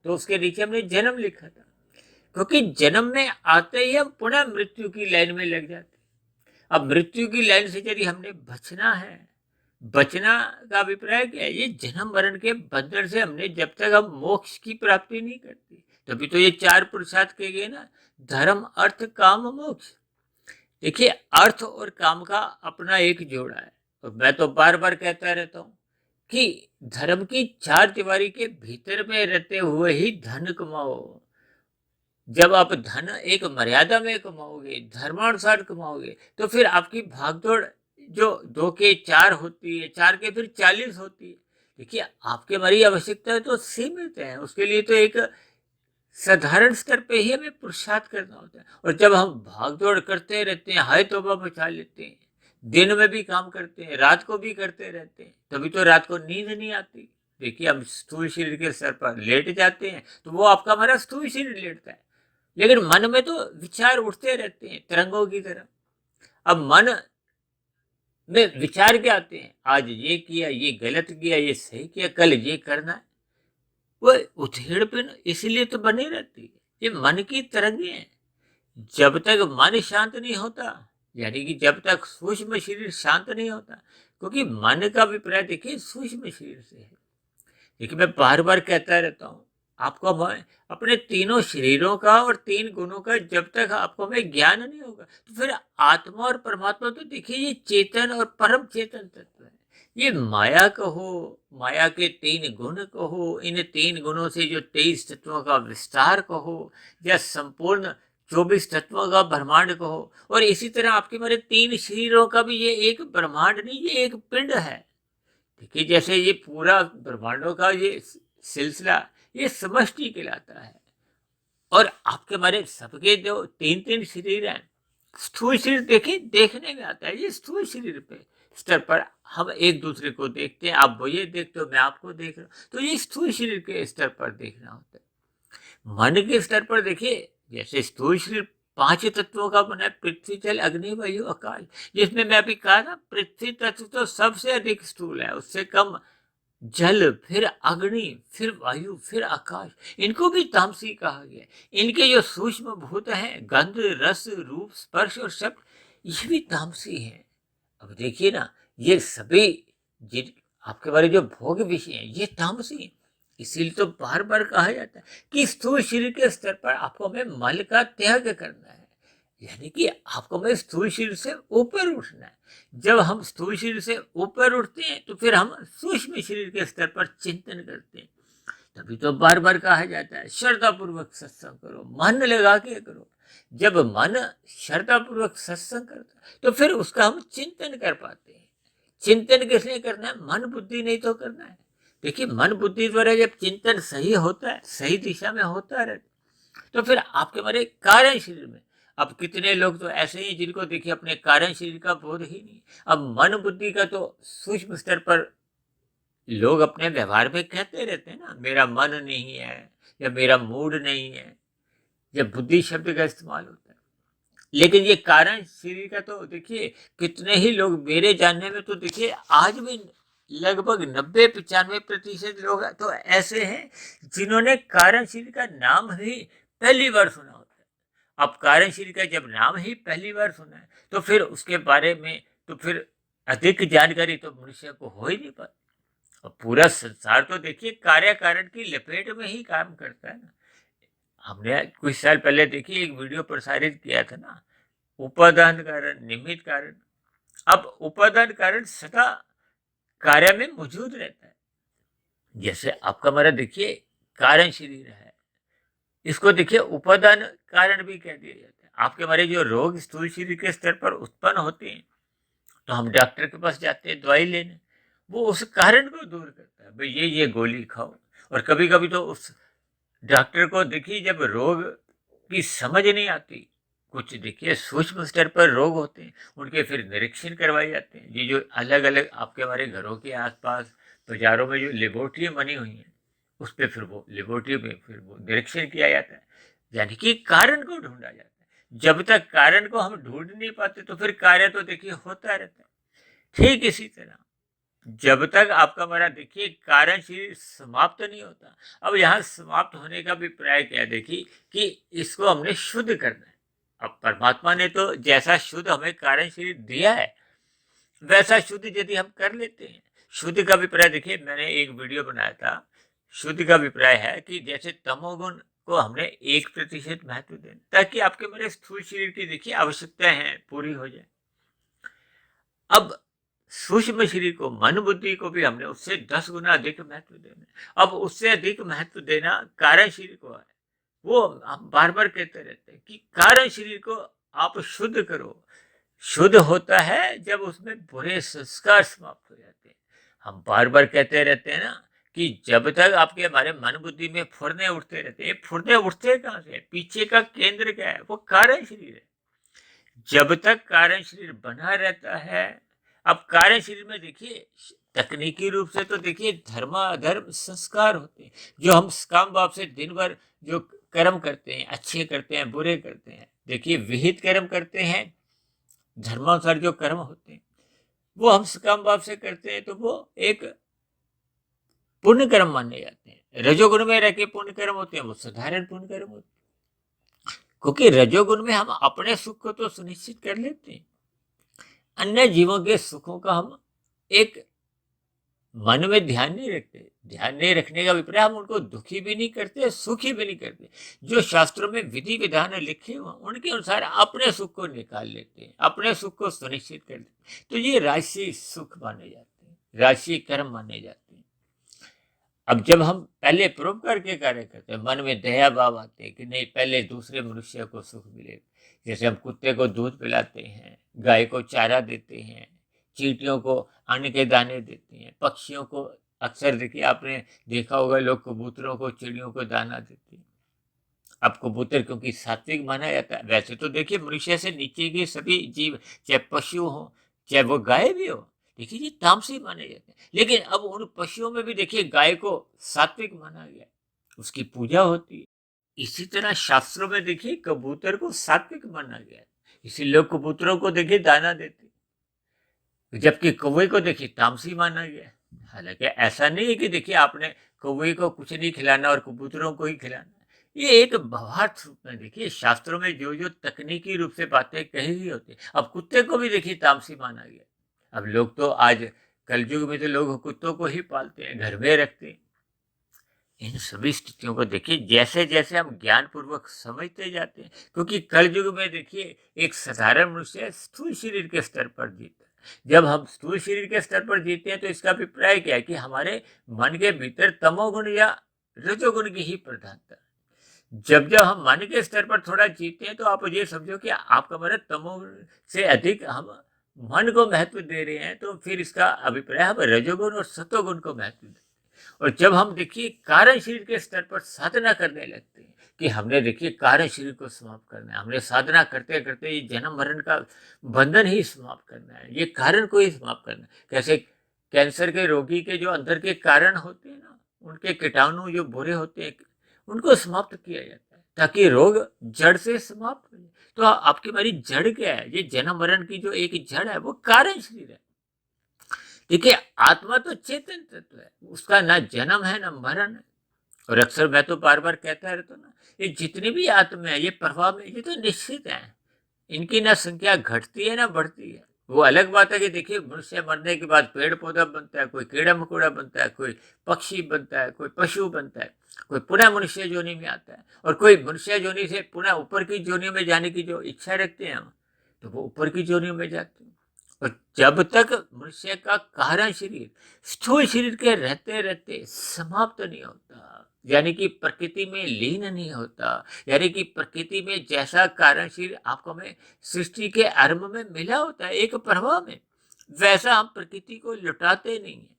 तो उसके नीचे हमने जन्म लिखा था, क्योंकि जन्म में आते ही हम पुनः मृत्यु की लाइन में लग जाते। अब मृत्यु की लाइन से यदि हमने बचना है, बचना का अभिप्राय क्या है, ये जन्म मरण के बंधन से हमने जब तक हम मोक्ष की प्राप्ति नहीं करती, तभी तो ये चार पुरुषार्थ कहे गए ना, धर्म अर्थ काम मोक्ष। देखिए अर्थ और काम का अपना एक जोड़ा है, और मैं तो बार बार कहता रहता हूँ कि धर्म की चार दीवारी के भीतर में रहते हुए ही धन कमाओ। जब आप धन एक मर्यादा में कमाओगे, धर्मानुसार कमाओगे, तो फिर आपकी भागदौड़ जो 2 के 4 होती है, 4 के फिर 40 होती है। देखिए आपके हमारी आवश्यकता तो सीमित है, उसके लिए तो एक साधारण स्तर पे ही हमें पुरुषार्थ करना होता है। और जब हम भागदौड़ करते रहते हैं, हाय तौबा मचा लेते हैं, दिन में भी काम करते हैं, रात को भी करते रहते हैं, तभी तो रात को नींद नहीं आती। देखिए हम स्थूल शरीर के स्तर पर लेट जाते हैं, तो वो आपका हमारा स्थूल शरीर लेटता है, लेकिन मन में तो विचार उठते रहते हैं तरंगों की तरह। अब मन में विचार क्या आते हैं, आज ये किया, ये गलत किया, ये सही किया, कल ये करना है, वो उथेड़पिन इसलिए तो बनी रहती है। ये मन की तरंगे हैं। जब तक मन शांत नहीं होता, यानी कि जब तक सूक्ष्म शरीर शांत नहीं होता, क्योंकि मन का अभिप्राय देखिए सूक्ष्म शरीर से है। देखिए मैं बार बार कहता रहता हूँ, आपको हमें अपने तीनों शरीरों का और 3 गुणों का जब तक आपको हमें ज्ञान नहीं होगा, तो फिर आत्मा और परमात्मा तो देखिए ये चेतन और परम चेतन तत्व है। ये माया कहो, माया के 3 गुण कहो, इन 3 गुणों से जो 23 तत्वों का विस्तार कहो, या संपूर्ण 24 तत्वों का ब्रह्मांड कहो, और इसी तरह आपके मेरे 3 शरीरों का भी ये एक ब्रह्मांड नहीं, ये एक पिंड है। देखिए जैसे ये पूरा ब्रह्मांडों का ये सिलसिला, ये समष्टि कहलाता है। और आपके हमारे सबके जो 3-3 शरीर हैं, स्थूल शरीर देखिए देखने में आता है, ये स्थूल शरीर पे स्तर पर हम एक दूसरे को देखते हैं, आप वो ये देखते हो, मैं आपको देख रहा हूँ, तो ये स्थूल शरीर के स्तर पर देखना होता है। मन के स्तर पर देखिए, जैसे स्थूल शरीर 5 तत्वों का बना है, पृथ्वी जल अग्नि वायु आकाश, जिसमें मैं अभी कहा ना पृथ्वी तत्व तो सबसे अधिक स्थूल है, उससे कम जल, फिर अग्नि, फिर वायु, फिर आकाश, इनको भी तामसी कहा गया है। इनके जो सूक्ष्म भूत हैं, गंध रस रूप स्पर्श और शब्द, ये भी तामसी है। अब देखिए ना, ये सभी जिन आपके बारे जो भोग विषय हैं ये तामसी हैं। इसीलिए तो बार बार कहा जाता है कि स्थूल शरीर के स्तर पर आपको हमें मल का त्याग करना है, यानी कि आपको हमें स्थूल शरीर से ऊपर उठना है। जब हम स्थूल शरीर से ऊपर उठते हैं तो फिर हम सूक्ष्म शरीर के स्तर पर चिंतन करते हैं। तभी तो बार बार कहा जाता है श्रद्धा पूर्वक सत्संग करो, मन लगा के करो। जब मन श्रद्धा पूर्वक सत्संग करता है तो फिर उसका हम चिंतन कर पाते हैं। चिंतन किसने करना है? मन बुद्धि नहीं तो करना है। देखिए, मन बुद्धि द्वारा जब चिंतन सही होता है, सही दिशा में होता है, तो फिर आपके हमारे कारण शरीर में, अब कितने लोग तो ऐसे ही जिनको देखिए अपने कारण शरीर का बोध ही नहीं। अब मन बुद्धि का तो सूक्ष्म स्तर पर लोग अपने व्यवहार में कहते रहते हैं ना, मेरा मन नहीं है या मेरा मूड नहीं है, या बुद्धि शब्द का इस्तेमाल होता है। लेकिन ये कारण शरीर का तो देखिए कितने ही लोग, मेरे जानने में तो देखिए आज भी लगभग 90-95% लोग तो ऐसे हैं जिन्होंने कारण शरीर का नाम ही पहली बार सुना होता है। अब कारण शरीर का जब नाम ही पहली बार सुना है तो फिर उसके बारे में तो फिर अधिक जानकारी तो मनुष्य को हो ही नहीं पाती। और पूरा संसार तो देखिए कार्य कारण की लपेट में ही काम करता है ना। हमने कुछ साल पहले देखिए एक वीडियो प्रसारित किया था ना, उपादान कारण निमित्त कारण। अब उपादान कारण सदा कार्य में मौजूद रहता है। जैसे आपका हमारा देखिए कारण शरीर है, इसको देखिए उपादान कारण भी कह दिया जाता है। आपके हमारे जो रोग स्थूल शरीर के स्तर पर उत्पन्न होते हैं तो हम डॉक्टर के पास जाते हैं दवाई लेने, वो उस कारण को दूर करता है, भाई ये गोली खाओ। और कभी कभी तो उस डॉक्टर को देखिए जब रोग की समझ नहीं आती, कुछ देखिए सूक्ष्म स्तर पर रोग होते हैं, उनके फिर निरीक्षण करवाए जाते हैं। ये जो अलग अलग आपके हमारे घरों के आसपास बाजारों में जो लेबोरेटरी बनी हुई हैं, उस पर फिर वो लेबोरेटरी में फिर वो निरीक्षण किया जाता है, यानी कि कारण को ढूंढा जाता है। जब तक कारण को हम ढूंढ नहीं पाते तो फिर कार्य तो देखिए होता रहता है। ठीक इसी तरह जब तक आपका हमारा देखिए कारण शरीर समाप्त नहीं होता। अब यहाँ समाप्त होने का भी प्राय क्या है, देखिए कि इसको हमने शुद्ध करना है। अब परमात्मा ने तो जैसा शुद्ध हमें कारण शरीर दिया है वैसा शुद्ध यदि हम कर लेते हैं। शुद्ध का अभिप्राय देखिए, मैंने एक वीडियो बनाया था, शुद्ध का अभिप्राय है कि जैसे तमोगुण को हमने 1% महत्व देना, ताकि आपके मेरे स्थूल शरीर की देखिए आवश्यकताएं हैं पूरी हो जाए। अब सूक्ष्म शरीर को, मन बुद्धि को भी हमने उससे 10 गुना अधिक महत्व देना। अब उससे अधिक महत्व देना कारण शरीर को है। वो हम बार बार कहते रहते हैं कि कारण शरीर को आप शुद्ध करो। शुद्ध होता है जब उसमें बुरे संस्कार समाप्त हो जाते हैं। हम बार बार कहते रहते हैं ना कि जब तक आपके हमारे मन बुद्धि में फुरने उठते रहते हैं, फुरने उठते कहाँ से? पीछे का केंद्र क्या है? वो कारण शरीर है। जब तक कारण शरीर बना रहता है, अब कारण शरीर में देखिए तकनीकी रूप से तो देखिए धर्म अधर्म संस्कार होते हैं, जो हम काम भाव से दिन भर जो कर्म करते हैं, अच्छे करते हैं बुरे करते हैं, देखिए विहित कर्म करते हैं, धर्मानुसार जो कर्म होते हैं वो हम काम भाव से करते हैं तो वो एक पुण्य कर्म माने जाते हैं। रजोगुण में रह के पुण्य कर्म होते हैं, वो साधारण पुण्य कर्म होते हैं। क्योंकि रजोगुण में हम अपने सुख को तो सुनिश्चित कर लेते हैं, अन्य जीवों के सुखों का हम एक मन में ध्यान नहीं रखते। ध्यान नहीं रखने का अभिप्राय हम उनको दुखी भी नहीं करते, सुखी भी नहीं करते। जो शास्त्रों में विधि विधान लिखे हुए उनके अनुसार अपने सुख को निकाल लेते हैं, अपने सुख को सुनिश्चित कर लेते हैं। तो ये राशि सुख माने जाते हैं, राशि कर्म माने जाते हैं। अब जब हम पहले परोपकार के कार्य करते हैं, मन में दया भाव आते हैं कि नहीं पहले दूसरे मनुष्य को सुख मिले। जैसे हम कुत्ते को दूध पिलाते हैं, गाय को चारा देते हैं, चींटियों को अन्न के दाने देते हैं, पक्षियों को अक्सर देखिए आपने देखा होगा लोग कबूतरों को चिड़ियों को दाना देते हैं। अब कबूतर क्योंकि सात्विक माना जाता है, वैसे तो देखिए मनुष्य से नीचे के सभी जीव, चाहे पशु हो चाहे वो गाय भी हो, देखिए ये तामसी माने जाते हैं। लेकिन अब उन पशुओं में भी देखिए गाय को सात्विक माना गया, उसकी पूजा होती है। इसी तरह शास्त्रों में देखिए कबूतर को सात्विक माना गया, इसी लोग कबूतरों को देखिए दाना देते, जबकि कौवे को देखिए तामसी माना गया। हालांकि ऐसा नहीं है कि देखिए आपने कौवे को कुछ नहीं खिलाना और कबूतरों को ही खिलाना, ये एक भावार्थ रूप में देखिए शास्त्रों में जो जो तकनीकी रूप से बातें कही गई होती है। अब कुत्ते को भी देखिए तामसी माना गया। अब लोग तो आज कलयुग में तो लोग कुत्तों को ही पालते हैं, घर में रखते हैं। इन सभी स्थितियों को देखिए जैसे जैसे हम ज्ञान पूर्वक समझते जाते हैं, क्योंकि कलयुग में देखिए एक साधारण मनुष्य स्थूल शरीर के स्तर पर जीता है। जब हम स्थूल शरीर के स्तर पर जीते हैं तो इसका अभिप्राय क्या है कि हमारे मन के भीतर तमोगुण या रजोगुण की ही प्रधानता है। जब जब हम मन के स्तर पर थोड़ा जीते हैं तो आप ये समझो कि आपका मन तमोगुण से अधिक हम मन को महत्व दे रहे हैं, तो फिर इसका अभिप्राय हम रजोगुण और सतोगुण को महत्व देते हैं। और जब हम देखिए कारण शरीर के स्तर पर साधना करने लगते हैं कि हमने देखिए कारण शरीर को समाप्त करना है, हमने साधना करते करते ये जन्म मरण का बंधन ही समाप्त करना है, ये कारण को ही समाप्त करना है। कैसे कैंसर के रोगी के जो अंदर के कारण होते हैं ना, उनके कीटाणु जो बुरे होते हैं उनको समाप्त किया जाता है ताकि रोग जड़ से समाप्त हो जाए। तो आपकी हमारी जड़ क्या है? ये जन्म मरण की जो एक जड़ है वो कारण शरीर है। देखिए आत्मा तो चेतन तत्व है, उसका ना जन्म है ना मरण है। और अक्सर मैं तो बार बार कहता रहता हूँ ना, ये जितनी भी आत्मा है ये प्रभाव में ये तो निश्चित है, इनकी ना संख्या घटती है ना बढ़ती है। वो अलग बात है कि देखिए मनुष्य मरने के बाद पेड़ पौधा बनता है, कोई कीड़ा मकोड़ा बनता है, कोई पक्षी बनता है, कोई पशु बनता है, कोई पुनः मनुष्य जोनि में आता है, और कोई मनुष्य जोनि से पुनः ऊपर की जोनियों में जाने की जो इच्छा रखते हैं हम, तो वो ऊपर की जोनियों में जाते हैं। और जब तक मनुष्य का कारण शरीर स्थूल शरीर के रहते रहते समाप्त नहीं होता, यानी कि प्रकृति में लीन नहीं होता, यानी कि प्रकृति में जैसा कारण शरीर आपको में सृष्टि के आरंभ में मिला होता है एक प्रभाव में, वैसा हम प्रकृति को लुटाते नहीं है,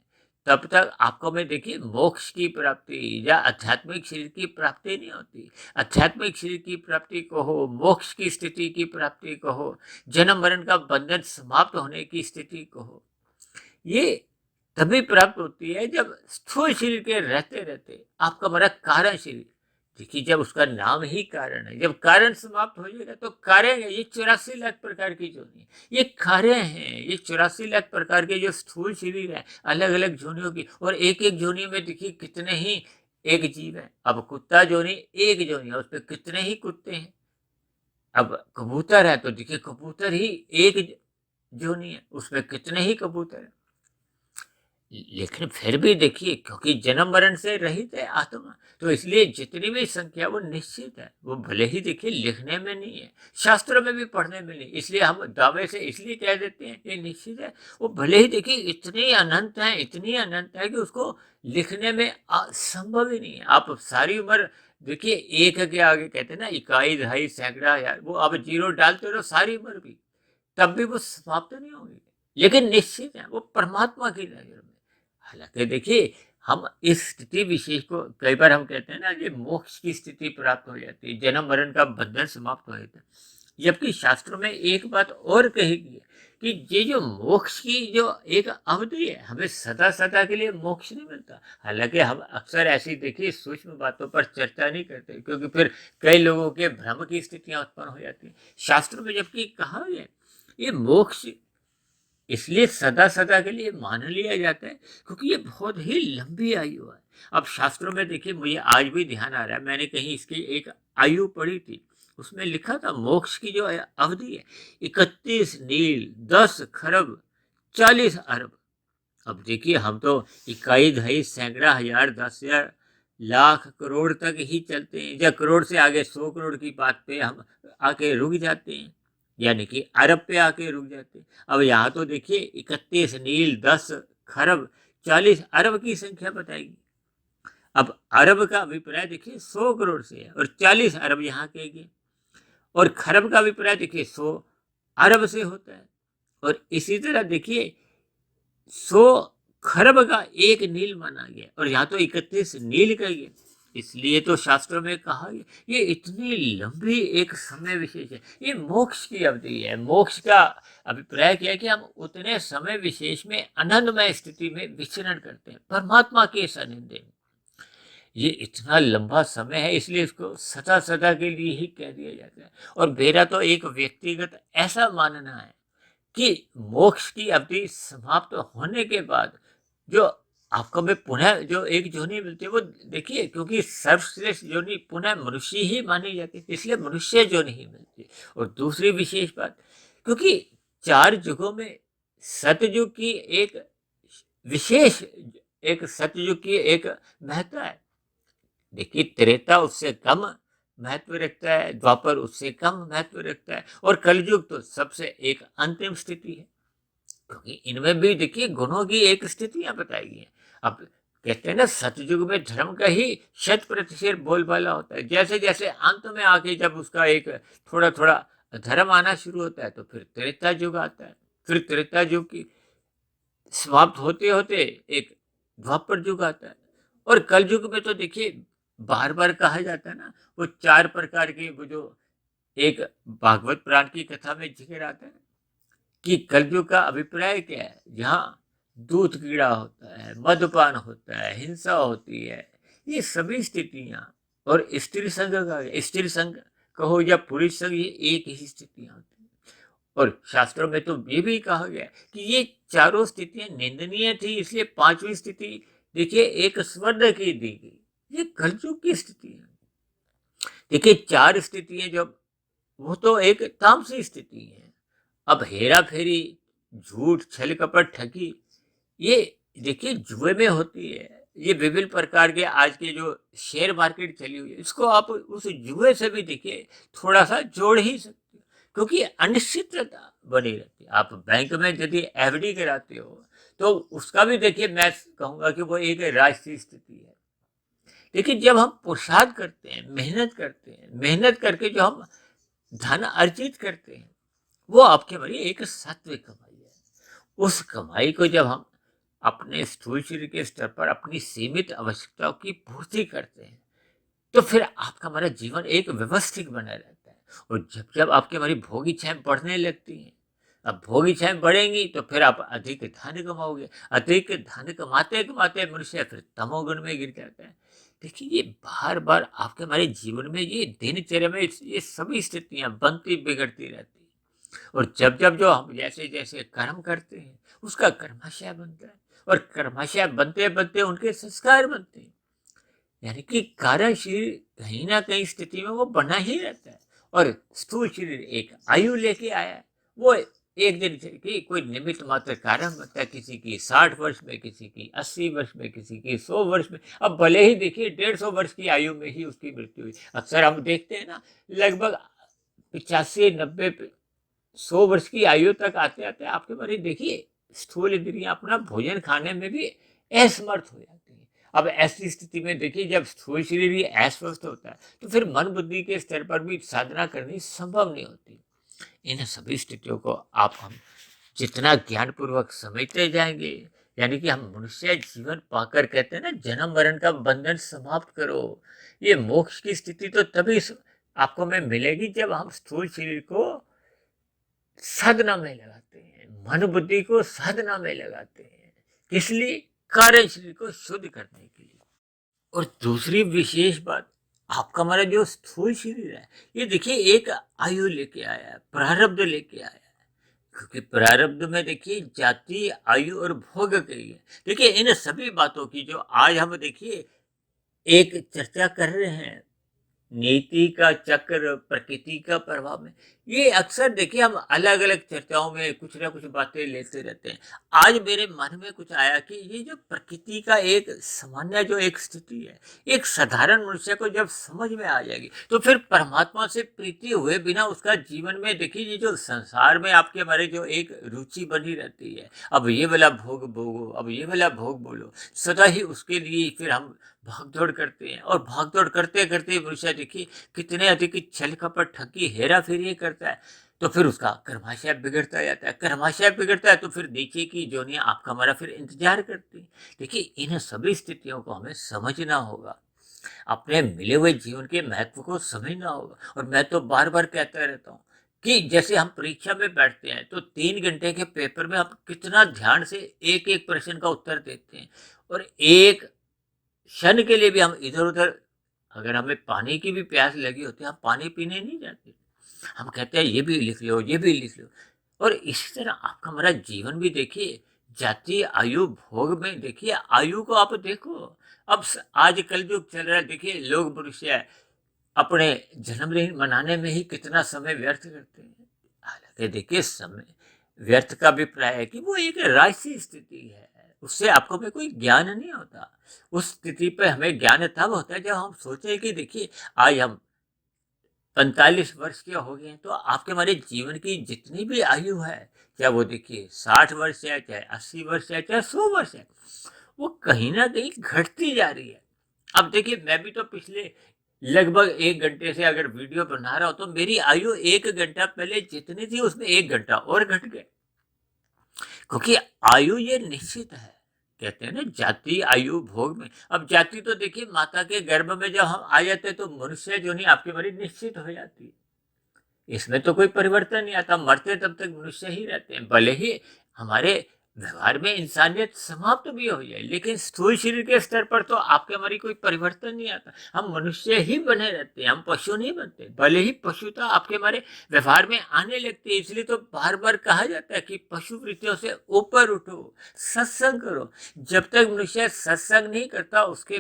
तब तक आपको में देखिए मोक्ष की प्राप्ति या आध्यात्मिक शरीर की प्राप्ति नहीं होती। आध्यात्मिक शरीर की प्राप्ति को हो, मोक्ष की स्थिति की प्राप्ति को हो, जन्म मरण का बंधन समाप्त होने की स्थिति को हो, ये तभी प्राप्त होती है जब स्थूल शरीर के रहते रहते आपका हमारा कारण शरीर, देखिए जब उसका नाम ही कारण है, जब कारण समाप्त हो जाएगा तो कार्य है। ये 84 लाख प्रकार की जोनी, ये कार्य हैं, ये 84 लाख प्रकार के जो स्थूल शरीर है अलग अलग जोनियों की, और एक एक जोनी में देखिए कितने ही एक जीव है। अब कुत्ता जोनी एक जोनी है, उस पर कितने ही कुत्ते हैं। अब कबूतर है तो देखिए कबूतर ही एक जोनी है, उसमें कितने ही कबूतर है। लेकिन फिर भी देखिए क्योंकि जन्म मरण से रहित है आत्मा, तो इसलिए जितनी भी संख्या वो निश्चित है। वो भले ही देखिए लिखने में नहीं है, शास्त्रों में भी पढ़ने में नहीं, इसलिए हम दावे से इसलिए कह देते हैं ये निश्चित है। वो भले ही देखिए इतनी अनंत है, इतनी अनंत है कि उसको लिखने में संभव ही नहीं है। आप सारी उम्र देखिए एक के आगे कहते हैं ना इकाई दहाई सैकड़ा हजार, वो आप जीरो डालते रहो सारी उम्र भी, तब भी वो समाप्त नहीं होगी, लेकिन निश्चित है वो परमात्मा की नजर में। हालांकि देखिए हम इस स्थिति विशेष को कई बार हम कहते हैं ना ये मोक्ष की स्थिति प्राप्त हो जाती है, जन्म मरण का बंधन समाप्त हो जाता है। जबकि शास्त्रों में एक बात और कही गई है कि ये जो मोक्ष की जो एक अवधि है, हमें सदा सदा के लिए मोक्ष नहीं मिलता। हालांकि हम अक्सर ऐसी देखिए सूक्ष्म बातों पर चर्चा नहीं करते, क्योंकि फिर कई लोगों के भ्रम की स्थितियां उत्पन्न हो जाती हैं। शास्त्रों में जबकि कहा गया ये मोक्ष इसलिए सदा सदा के लिए मान लिया जाता है क्योंकि ये बहुत ही लंबी आयु है। अब शास्त्रों में देखिए मुझे आज भी ध्यान आ रहा है, मैंने कहीं इसकी एक आयु पढ़ी थी, उसमें लिखा था मोक्ष की जो अवधि है 31 नील 10 खरब 40 अरब। अब देखिए हम तो इकाई दहाई सैकड़ा हजार 10,000 लाख करोड़ तक ही चलते हैं, या करोड़ से आगे 100 करोड़ की बात पे हम आके रुक जाते हैं, यानी कि अरब पे आके रुक जाते हैं। अब यहाँ तो देखिए 31 नील 10 खरब 40 अरब की संख्या बताएगी। अब अरब का अभिप्राय देखिए 100 करोड़ से है, और 40 अरब यहाँ के, और खरब का अभिप्राय देखिए 100 अरब से होता है। और इसी तरह देखिए 100 खरब का एक नील माना गया, और यहाँ तो 31 नील का ही है। इसलिए तो शास्त्रों में कहा गया ये इतनी लंबी एक समय विशेष है, ये मोक्ष की अवधि है। मोक्ष का अभिप्राय क्या है कि हम उतने समय विशेष में आनंदमय स्थिति में विचरण करते हैं परमात्मा के सानिध्य में। ये इतना लंबा समय है, इसलिए इसको सदा सदा के लिए ही कह दिया जाता है। और मेरा तो एक व्यक्तिगत ऐसा मानना है कि मोक्ष की अवधि समाप्त होने के बाद जो आपको में पुनः जो एक जोनी मिलती है वो देखिए, क्योंकि सर्वश्रेष्ठ जोनी पुनः मनुष्य ही मानी जाती है, इसलिए मनुष्य जोनी ही मिलती है। और दूसरी विशेष बात, क्योंकि 4 युगों में सतयुग की एक विशेष एक सतयुग की एक महत्ता है। देखिए, त्रेता उससे कम महत्व रखता है, द्वापर उससे कम महत्व रखता है, और कलयुग तो सबसे एक अंतिम स्थिति है, क्योंकि इनमें भी देखिए गुणों की एक स्थितियां बताई गई हैं। अब कहते हैं ना, सतयुग में धर्म का ही 100% बोलबाला होता है। जैसे जैसे अंत में आके जब उसका एक थोड़ा थोड़ा धर्म आना शुरू होता है, तो फिर त्रेता युग आता है। फिर त्रेता युग की समाप्त होते होते एक द्वापर युग आता है। और कल युग में तो देखिए, बार बार कहा जाता है ना, वो 4 प्रकार के, वो जो एक भागवत पुराण की कथा में जिक्र आता है कि कलयुग का अभिप्राय क्या है। जहाँ दूध कीड़ा होता है, मद्यपान होता है, हिंसा होती है, ये सभी स्थितियां, और स्त्री संघ का, स्त्री संघ कहो या पुरुष संघ, ये एक ही स्थितियां होती हैं। और शास्त्रों में तो ये भी कहा गया है कि ये चारों स्थितियां निंदनीय थी, इसलिए 5वीं स्थिति देखिए एक स्वर्ण की दी गई। ये कलयुग की स्थिति है। देखिए, 4 स्थितियां जब, वो तो एक तामसी स्थिति है। अब हेरा फेरी, झूठ, छल कपट, ठगी, ये देखिए जुए में होती है। ये विभिन्न प्रकार के आज के जो शेयर मार्केट चली हुई है, इसको आप उस जुए से भी देखिए थोड़ा सा जोड़ ही सकते हो, क्योंकि अनिश्चितता बनी रहती है। आप बैंक में यदि एफडी कराते हो, तो उसका भी देखिए मैं कहूंगा कि वो एक राष्ट्रीय स्थिति है। लेकिन जब हम पुरुषार्थ करते हैं, मेहनत करते हैं, मेहनत करके जो हम धन अर्जित करते हैं, वो आपके बड़ी एक सात्विक कमाई है। उस कमाई को जब हम अपने स्थूल शरीर के स्तर पर अपनी सीमित आवश्यकताओं की पूर्ति करते हैं, तो फिर आपका हमारा जीवन एक व्यवस्थित बना रहता है। और जब जब आपकी हमारी भोग इच्छाएं बढ़ने लगती हैं, अब भोग इच्छाएं बढ़ेंगी तो फिर आप अधिक धन कमाओगे। अधिक धन कमाते कमाते मनुष्य फिर तमोगुण में गिर जाता है। देखिए, ये बार बार आपके हमारे जीवन में, ये दिनचर्या में ये सभी स्थितियां बनती बिगड़ती रहती हैं। और जब जब जो हम जैसे जैसे कर्म करते हैं, उसका कर्माशय बनता है, और कर्माशय बनते बनते उनके संस्कार बनते हैं। यानी कि कारण शरीर कहीं ना कहीं स्थिति में वो बना ही रहता है। और स्थूल शरीर एक आयु लेके आया है, वो एक दिन की कोई निमित्त मात्र कारण बनता है। किसी की 60 वर्ष में, किसी की 80 वर्ष में, किसी की 100 वर्ष में। अब भले ही देखिए 150 वर्ष की आयु में ही उसकी मृत्यु हुई। अक्सर हम देखते हैं ना, लगभग 85, 90, 100 वर्ष की आयु तक आते आते आपके बारे देखिए स्थूल इंद्रियां अपना भोजन खाने में भी असमर्थ हो जाती हैं। अब ऐसी स्थिति में देखिए, जब स्थूल शरीर ही अस्वस्थ होता है, तो फिर मन बुद्धि के स्तर पर भी साधना करनी संभव नहीं होती। इन सभी स्थितियों को आप हम जितना ज्ञान पूर्वक समझते जाएंगे, यानी कि हम मनुष्य जीवन पाकर, कहते हैं ना, जन्म मरण का बंधन समाप्त करो। ये मोक्ष की स्थिति तो तभी आपको में मिलेगी जब हम स्थूल शरीर को साधना में लगाते हैं, मन बुद्धि को साधना में लगाते हैं। किस लिए? कार्य शरीर को शुद्ध करने के लिए। और दूसरी विशेष बात, आपका हमारा जो स्थूल शरीर है, ये देखिए एक आयु लेके आया है, प्रारब्ध लेके आया है। क्योंकि प्रारब्ध में देखिए जाति, आयु और भोग कही है। देखिए, इन सभी बातों की जो आज हम देखिए एक चर्चा कर रहे हैं, नीति का चक्र, प्रकृति का प्रभाव में, ये अक्सर देखिए हम अलग अलग चर्चाओं में कुछ ना कुछ बातें लेते रहते हैं। आज मेरे मन में कुछ आया कि ये जो प्रकृति का एक सामान्य जो एक स्थिति है, एक साधारण मनुष्य को जब समझ में आ जाएगी, तो फिर परमात्मा से प्रीति हुए बिना उसका जीवन में देखिए, ये जो संसार में आपके हमारे जो एक रुचि बनी रहती है, अब ये वाला भोग भोगो, अब ये वाला भोग बोलो, सदा ही उसके लिए फिर हम भागदौड़ करते हैं। और भागदौड़ करते करते मनुष्य देखिए कितने अधिक छल कपट, ठगी, हेरा फेरी करता है, तो फिर उसका कर्माशय बिगड़ता जाता है। कर्माशय बिगड़ता है तो फिर नीचे की जोनियां आपका हमारा फिर इंतजार करती है। देखिए, इन सभी स्थितियों को हमें समझना होगा, अपने मिले हुए जीवन के महत्व को समझना होगा। और मैं तो बार बार कहता रहता हूँ कि जैसे हम परीक्षा में बैठते हैं, तो 3 घंटे के पेपर में हम कितना ध्यान से एक एक प्रश्न का उत्तर देते हैं, और एक क्षण के लिए भी हम इधर उधर, अगर हमें पानी की भी प्यास लगी होती है, हम पानी पीने नहीं जाते। हम कहते हैं ये भी लिख लो, ये भी लिख लो। और इसी तरह आपका हमारा जीवन भी देखिए, जाति आयु भोग में देखिए, आयु को आप देखो। अब आज कलयुग चल रहा है, देखिए लोग मनुष्य अपने जन्मदिन मनाने में ही कितना समय व्यर्थ करते हैं। हालांकि देखिए, समय व्यर्थ का अभिप्राय है कि वो एक राशि स्थिति है, उससे आपको में कोई ज्ञान नहीं होता। उस स्थिति पे हमें ज्ञान तब होता है जब हम सोचे कि देखिए, आज हम 45 वर्ष के हो गए हैं, तो आपके हमारे जीवन की जितनी भी आयु है, चाहे वो देखिए 60 वर्ष है, चाहे 80 वर्ष है, चाहे 100 वर्ष है, वो कहीं ना कहीं घटती जा रही है। अब देखिए, मैं भी तो पिछले लगभग 1 घंटे से अगर वीडियो बना रहा हूं, तो मेरी आयु 1 घंटा पहले जितनी थी उसमें 1 घंटा और घट गए। क्योंकि आयु ये निश्चित है। कहते हैं ना, जाति आयु भोग में। अब जाति तो देखिए, माता के गर्भ में जब हम आ जाते हैं तो मनुष्य जो नहीं आपकी मरी निश्चित हो जाती है। इसमें तो कोई परिवर्तन नहीं आता, मरते तब तक मनुष्य ही रहते हैं। भले ही हमारे व्यवहार में इंसानियत समाप्त भी हो जाए, लेकिन स्थूल शरीर के स्तर पर तो आपके हमारी कोई परिवर्तन नहीं आता। हम मनुष्य ही बने रहते हैं, हम पशु नहीं बनते। भले ही पशुता आपके हमारे व्यवहार में आने लगती है, इसलिए तो बार बार कहा जाता है कि पशु वृत्तियों से ऊपर उठो, सत्संग करो। जब तक मनुष्य सत्संग नहीं करता, उसके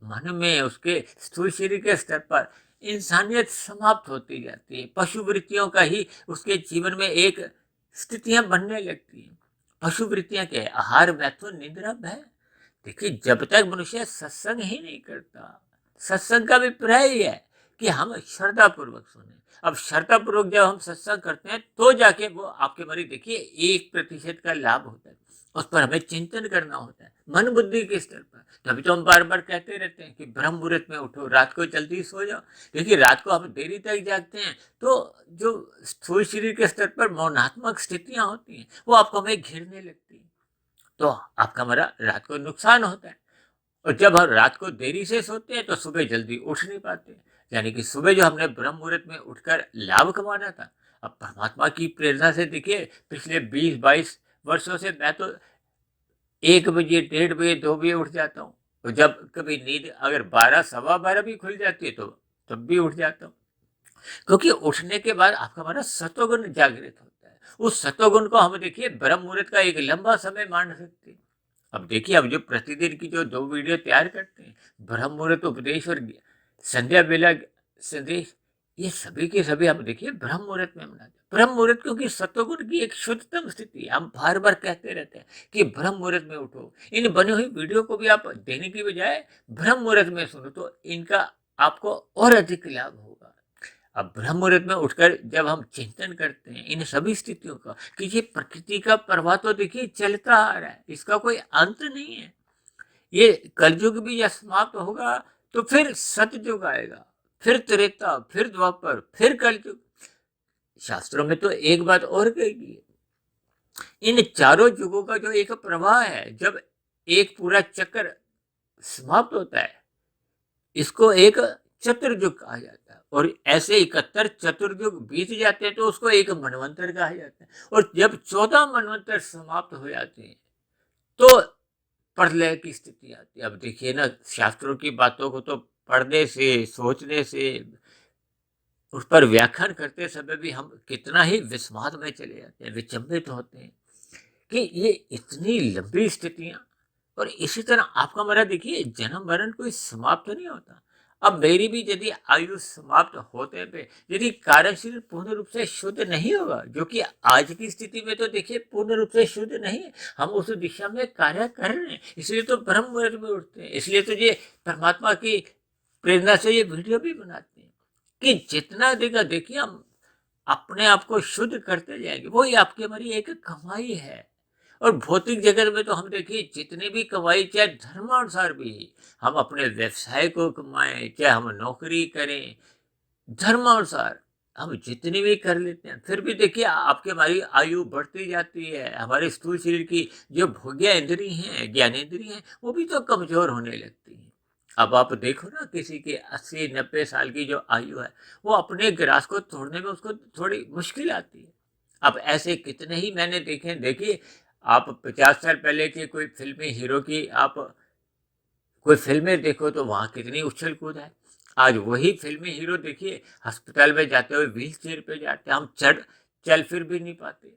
मन में, उसके स्थूल शरीर के स्तर पर इंसानियत समाप्त होती जाती है। पशु वृत्तियों का ही उसके जीवन में एक स्थितियां बनने लगती हैं। पशु वृत्तियां क्या है? आहार, मैथुन, निद्रा, भय। देखिए, जब तक मनुष्य सत्संग ही नहीं करता, सत्संग का अभिप्राय ही है कि हम श्रद्धा पूर्वक सुने। अब श्रद्धा पूर्वक जब हम सत्संग करते हैं, तो जाके वो आपके मरी देखिए 1% का लाभ होता है। उस पर हमें चिंतन करना होता है, मन बुद्धि के स्तर पर। तभी तो हम बार बार कहते रहते हैं कि ब्रह्म मुहूर्त में उठो, रात को जल्दी सो जाओ। देखिए, रात को हम देरी तक जागते हैं, तो जो स्थूल शरीर के स्तर पर मौनात्मक स्थितियां होती हैं, वो आपको हमें घेरने लगती हैं, तो आपका हमारा रात को नुकसान होता है। और जब हम रात को देरी से सोते हैं, तो सुबह जल्दी उठ नहीं पाते। यानी कि सुबह जो हमने ब्रह्म मुहूर्त में उठकर लाभ कमाना था, अब परमात्मा की प्रेरणा से देखिए, पिछले 20-22 वर्षों से मैं तो 1 बजे, 1:30 बजे, 2 बजे उठ जाता हूँ। तो जब कभी नींद अगर 12, 12:15 भी खुल जाती है, तो तब भी उठ जाता हूँ। क्योंकि उठने के बाद आपका हमारा सत्वगुण जागृत होता है। उस सत्वगुण को हम देखिए ब्रह्म मुहूर्त का एक लंबा समय मान सकते हैं। अब देखिए, अब जो प्रतिदिन की जो 2 वीडियो तैयार करते हैं, ब्रह्म मुहूर्त उपदेश और संध्या बेला संदेश, ये सभी के सभी हम देखिए ब्रह्म मुहूर्त में मनाते हैं। ब्रह्म मुहूर्त क्योंकि सत्वगुण की एक शुद्धतम स्थिति है। हम बार बार कहते रहते हैं कि ब्रह्म मुहूर्त में उठो। इन बनी हुई वीडियो को भी आप देने की बजाय ब्रह्म मुहूर्त में सुनो, तो इनका आपको और अधिक लाभ होगा। अब ब्रह्म मुहूर्त में उठकर जब हम चिंतन करते हैं इन सभी स्थितियों का, कि ये प्रकृति का प्रवाह तो देखिए चलता आ रहा है, इसका कोई अंत नहीं है। ये कलयुग भी जब समाप्त होगा, तो फिर सतयुग आएगा, फिर त्रेता, फिर द्वापर, फिर कलयुग। शास्त्रों में तो एक बात और कही गई है, इन चारों युगों का जो एक प्रवाह है, जब एक पूरा चक्र समाप्त होता है, इसको एक चतुर्युग कहा जाता है। और ऐसे 71 चतुर्युग बीत जाते हैं, तो उसको एक मनवंतर कहा जाता है। और जब 14 मनवंतर समाप्त हो जाते हैं, तो प्रलय की स्थिति आती है। अब देखिए ना, शास्त्रों की बातों को तो पढ़ने से, सोचने से, उस पर व्याख्यान करते समय भी हम कितना ही विस्माद में चले जाते हैं, विचंबित होते हैं कि ये इतनी लंबी स्थितियां। और इसी तरह आपका मेरा देखिए, जन्म मरण कोई समाप्त नहीं होता। अब मेरी भी यदि आयु समाप्त होते पे यदि कार्यशील पूर्ण रूप से शुद्ध नहीं होगा, जो कि आज की स्थिति में तो देखिए पूर्ण रूप से शुद्ध नहीं है, हम उस दिशा में कार्य कर रहे हैं, इसलिए तो ब्रह्म मुहूर्त में उठते हैं। इसलिए तो ये परमात्मा की प्रेरणा से ये वीडियो भी बनाते हैं कि जितना देगा देखिए, हम अपने आप को शुद्ध करते जाएंगे, वही आपकी हमारी एक कमाई है। और भौतिक जगत में तो हम देखिए जितने भी कमाई, चाहे धर्मानुसार भी हम अपने व्यवसाय को कमाएं, चाहे हम नौकरी करें, धर्मानुसार हम जितनी भी कर लेते हैं, फिर भी देखिए आपकी हमारी आयु बढ़ती जाती है। हमारे स्थूल शरीर की जो भोग्य इंद्रिय हैं, ज्ञानेंद्रिय हैं, वो भी तो कमजोर होने लगती हैं। अब आप देखो ना, किसी के 80-90 साल की जो आयु है, वो अपने ग्रास को तोड़ने में उसको थोड़ी मुश्किल आती है। अब ऐसे कितने ही मैंने देखे हैं। देखिए, आप 50 साल पहले के कोई फिल्मी हीरो की आप कोई फिल्में देखो, तो वहां कितनी उछल कूद है। आज वही फिल्मी हीरो देखिए, अस्पताल में जाते हुए व्हील चेयर पे जाते हैं, हम चल फिर भी नहीं पाते।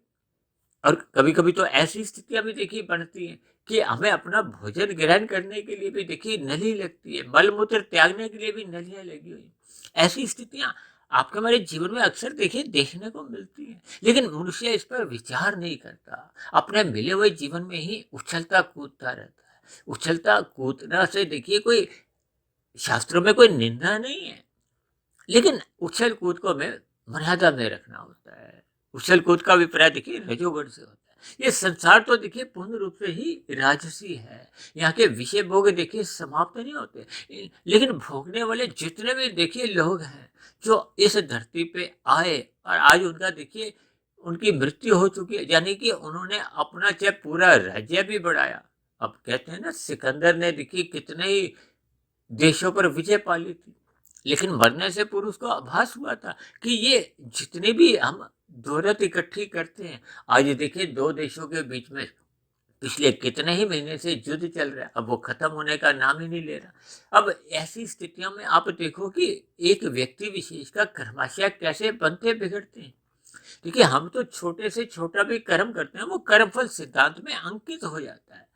और कभी कभी तो ऐसी स्थितियां भी देखिए बनती हैं कि हमें अपना भोजन ग्रहण करने के लिए भी देखिए नली लगती है, मल मूत्र त्यागने के लिए भी नलियां लगी हुई हैं। ऐसी स्थितियां आपके हमारे जीवन में अक्सर देखिए देखने को मिलती है, लेकिन मनुष्य इस पर विचार नहीं करता। अपने मिले हुए जीवन में ही उछलता कूदता रहता है। उछलता कूदना से देखिए कोई शास्त्रों में कोई निंदा नहीं है, लेकिन उछल कूद को हमें मर्यादा में रखना होता है। उछल कूद का अभिप्राय देखिए रजोगुण से होता है। ये संसार तो देखिए पूर्ण रूप से ही राजसी है। यहाँ के विषय भोग देखिए समाप्त नहीं होते, लेकिन भोगने वाले जितने भी देखिए लोग हैं जो इस धरती पे आए और आज उनका देखिए उनकी मृत्यु हो चुकी है, यानी कि उन्होंने अपना चाहे पूरा राज्य भी बढ़ाया। अब कहते हैं ना, सिकंदर ने देखिए कितने ही देशों पर विजय पा ली थी, लेकिन मरने से पूर्व उसको आभास हुआ था कि ये जितने भी हम दौलत इकट्ठी करते हैं, आज देखिए दो देशों के बीच में पिछले कितने ही महीने से युद्ध चल रहा है, अब वो खत्म होने का नाम ही नहीं ले रहा। अब ऐसी स्थितियों में आप देखो कि एक व्यक्ति विशेष का कर्माशय कैसे बनते बिगड़ते हैं। देखिए हम तो छोटे से छोटा भी कर्म करते हैं, वो कर्मफल सिद्धांत में अंकित हो जाता है।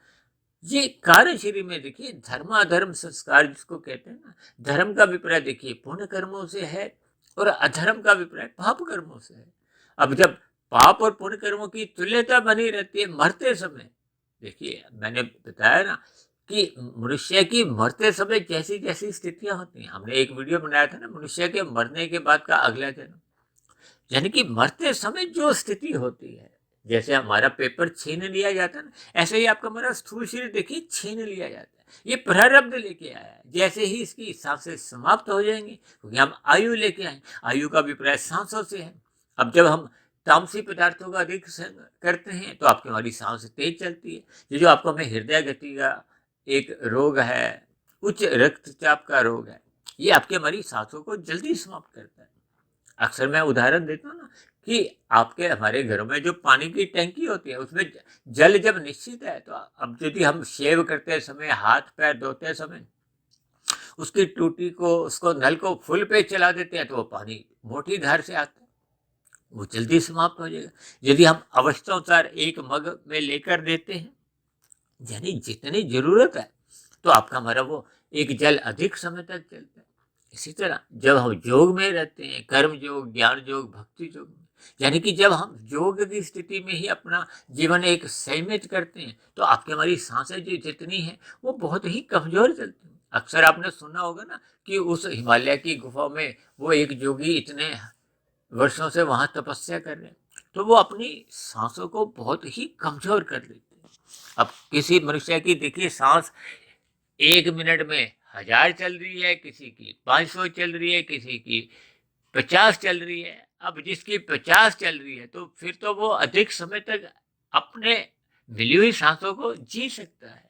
ये कार्यशरी में देखिए धर्माधर्म संस्कार जिसको कहते हैं ना, धर्म का अभिप्राय देखिए पुण्य कर्मों से है और अधर्म का अभिप्राय पाप कर्मों से है। अब जब पाप और पुण्य कर्मों की तुल्यता बनी रहती है मरते समय, देखिए मैंने बताया ना कि मनुष्य की मरते समय जैसी जैसी स्थितियां होती हैं। हमने एक वीडियो बनाया था ना, मनुष्य के मरने के बाद का अगला जन्म, यानी कि मरते समय जो स्थिति होती है, जैसे हमारा पेपर छीन लिया जाता है ना, ऐसे ही आपका हमारा स्थूल शरीर देखिए छीन लिया जाता है। ये प्रारब्ध लेके आया है, जैसे ही इसकी सांसें समाप्त हो जाएंगी, क्योंकि हम आयु लेके आए। आयु का अभिप्राय सांसों से है। अब जब हम तामसी पदार्थों का अधिक सेवन करते हैं तो आपकी हमारी सांस तेज चलती है। ये जो आपको हमें हृदय गति का एक रोग है, उच्च रक्तचाप का रोग है, ये आपकी हमारी सांसों को जल्दी समाप्त करता है। अक्सर मैं उदाहरण देता हूँ ना कि आपके हमारे घरों में जो पानी की टंकी होती है उसमें जल जब निश्चित है, तो अब यदि हम शेव करते समय, हाथ पैर धोते समय उसकी टूटी को, उसको नल को फुल पे चला देते हैं तो वो पानी मोटी धार से आता है, वो जल्दी समाप्त हो जाएगा। यदि हम अवस्थानुसार एक मग में लेकर देते हैं, यानी जितनी जरूरत है, तो आपका हमारा वो एक जल अधिक समय तक चलता है। इसी तरह जब हम योग में रहते हैं, कर्म योग, ज्ञान योग, भक्ति योग में, यानी कि जब हम योग की स्थिति में ही अपना जीवन एक संयमित करते हैं, तो आपकी हमारी सांसें जो जितनी हैं वो बहुत ही कमजोर चलती हैं। अक्सर आपने सुना होगा ना कि उस हिमालय की गुफा में वो एक योगी इतने वर्षों से वहां तपस्या कर रहे हैं, तो वो अपनी सांसों को बहुत ही कमजोर कर लेते हैं। अब किसी मनुष्य की देखिए सांस 1 मिनट में 1000 चल रही है, किसी की 500 चल रही है, किसी की 50 चल रही है। अब जिसकी 50 चल रही है तो फिर तो वो अधिक समय तक अपने मिली हुई सांसों को जी सकता है।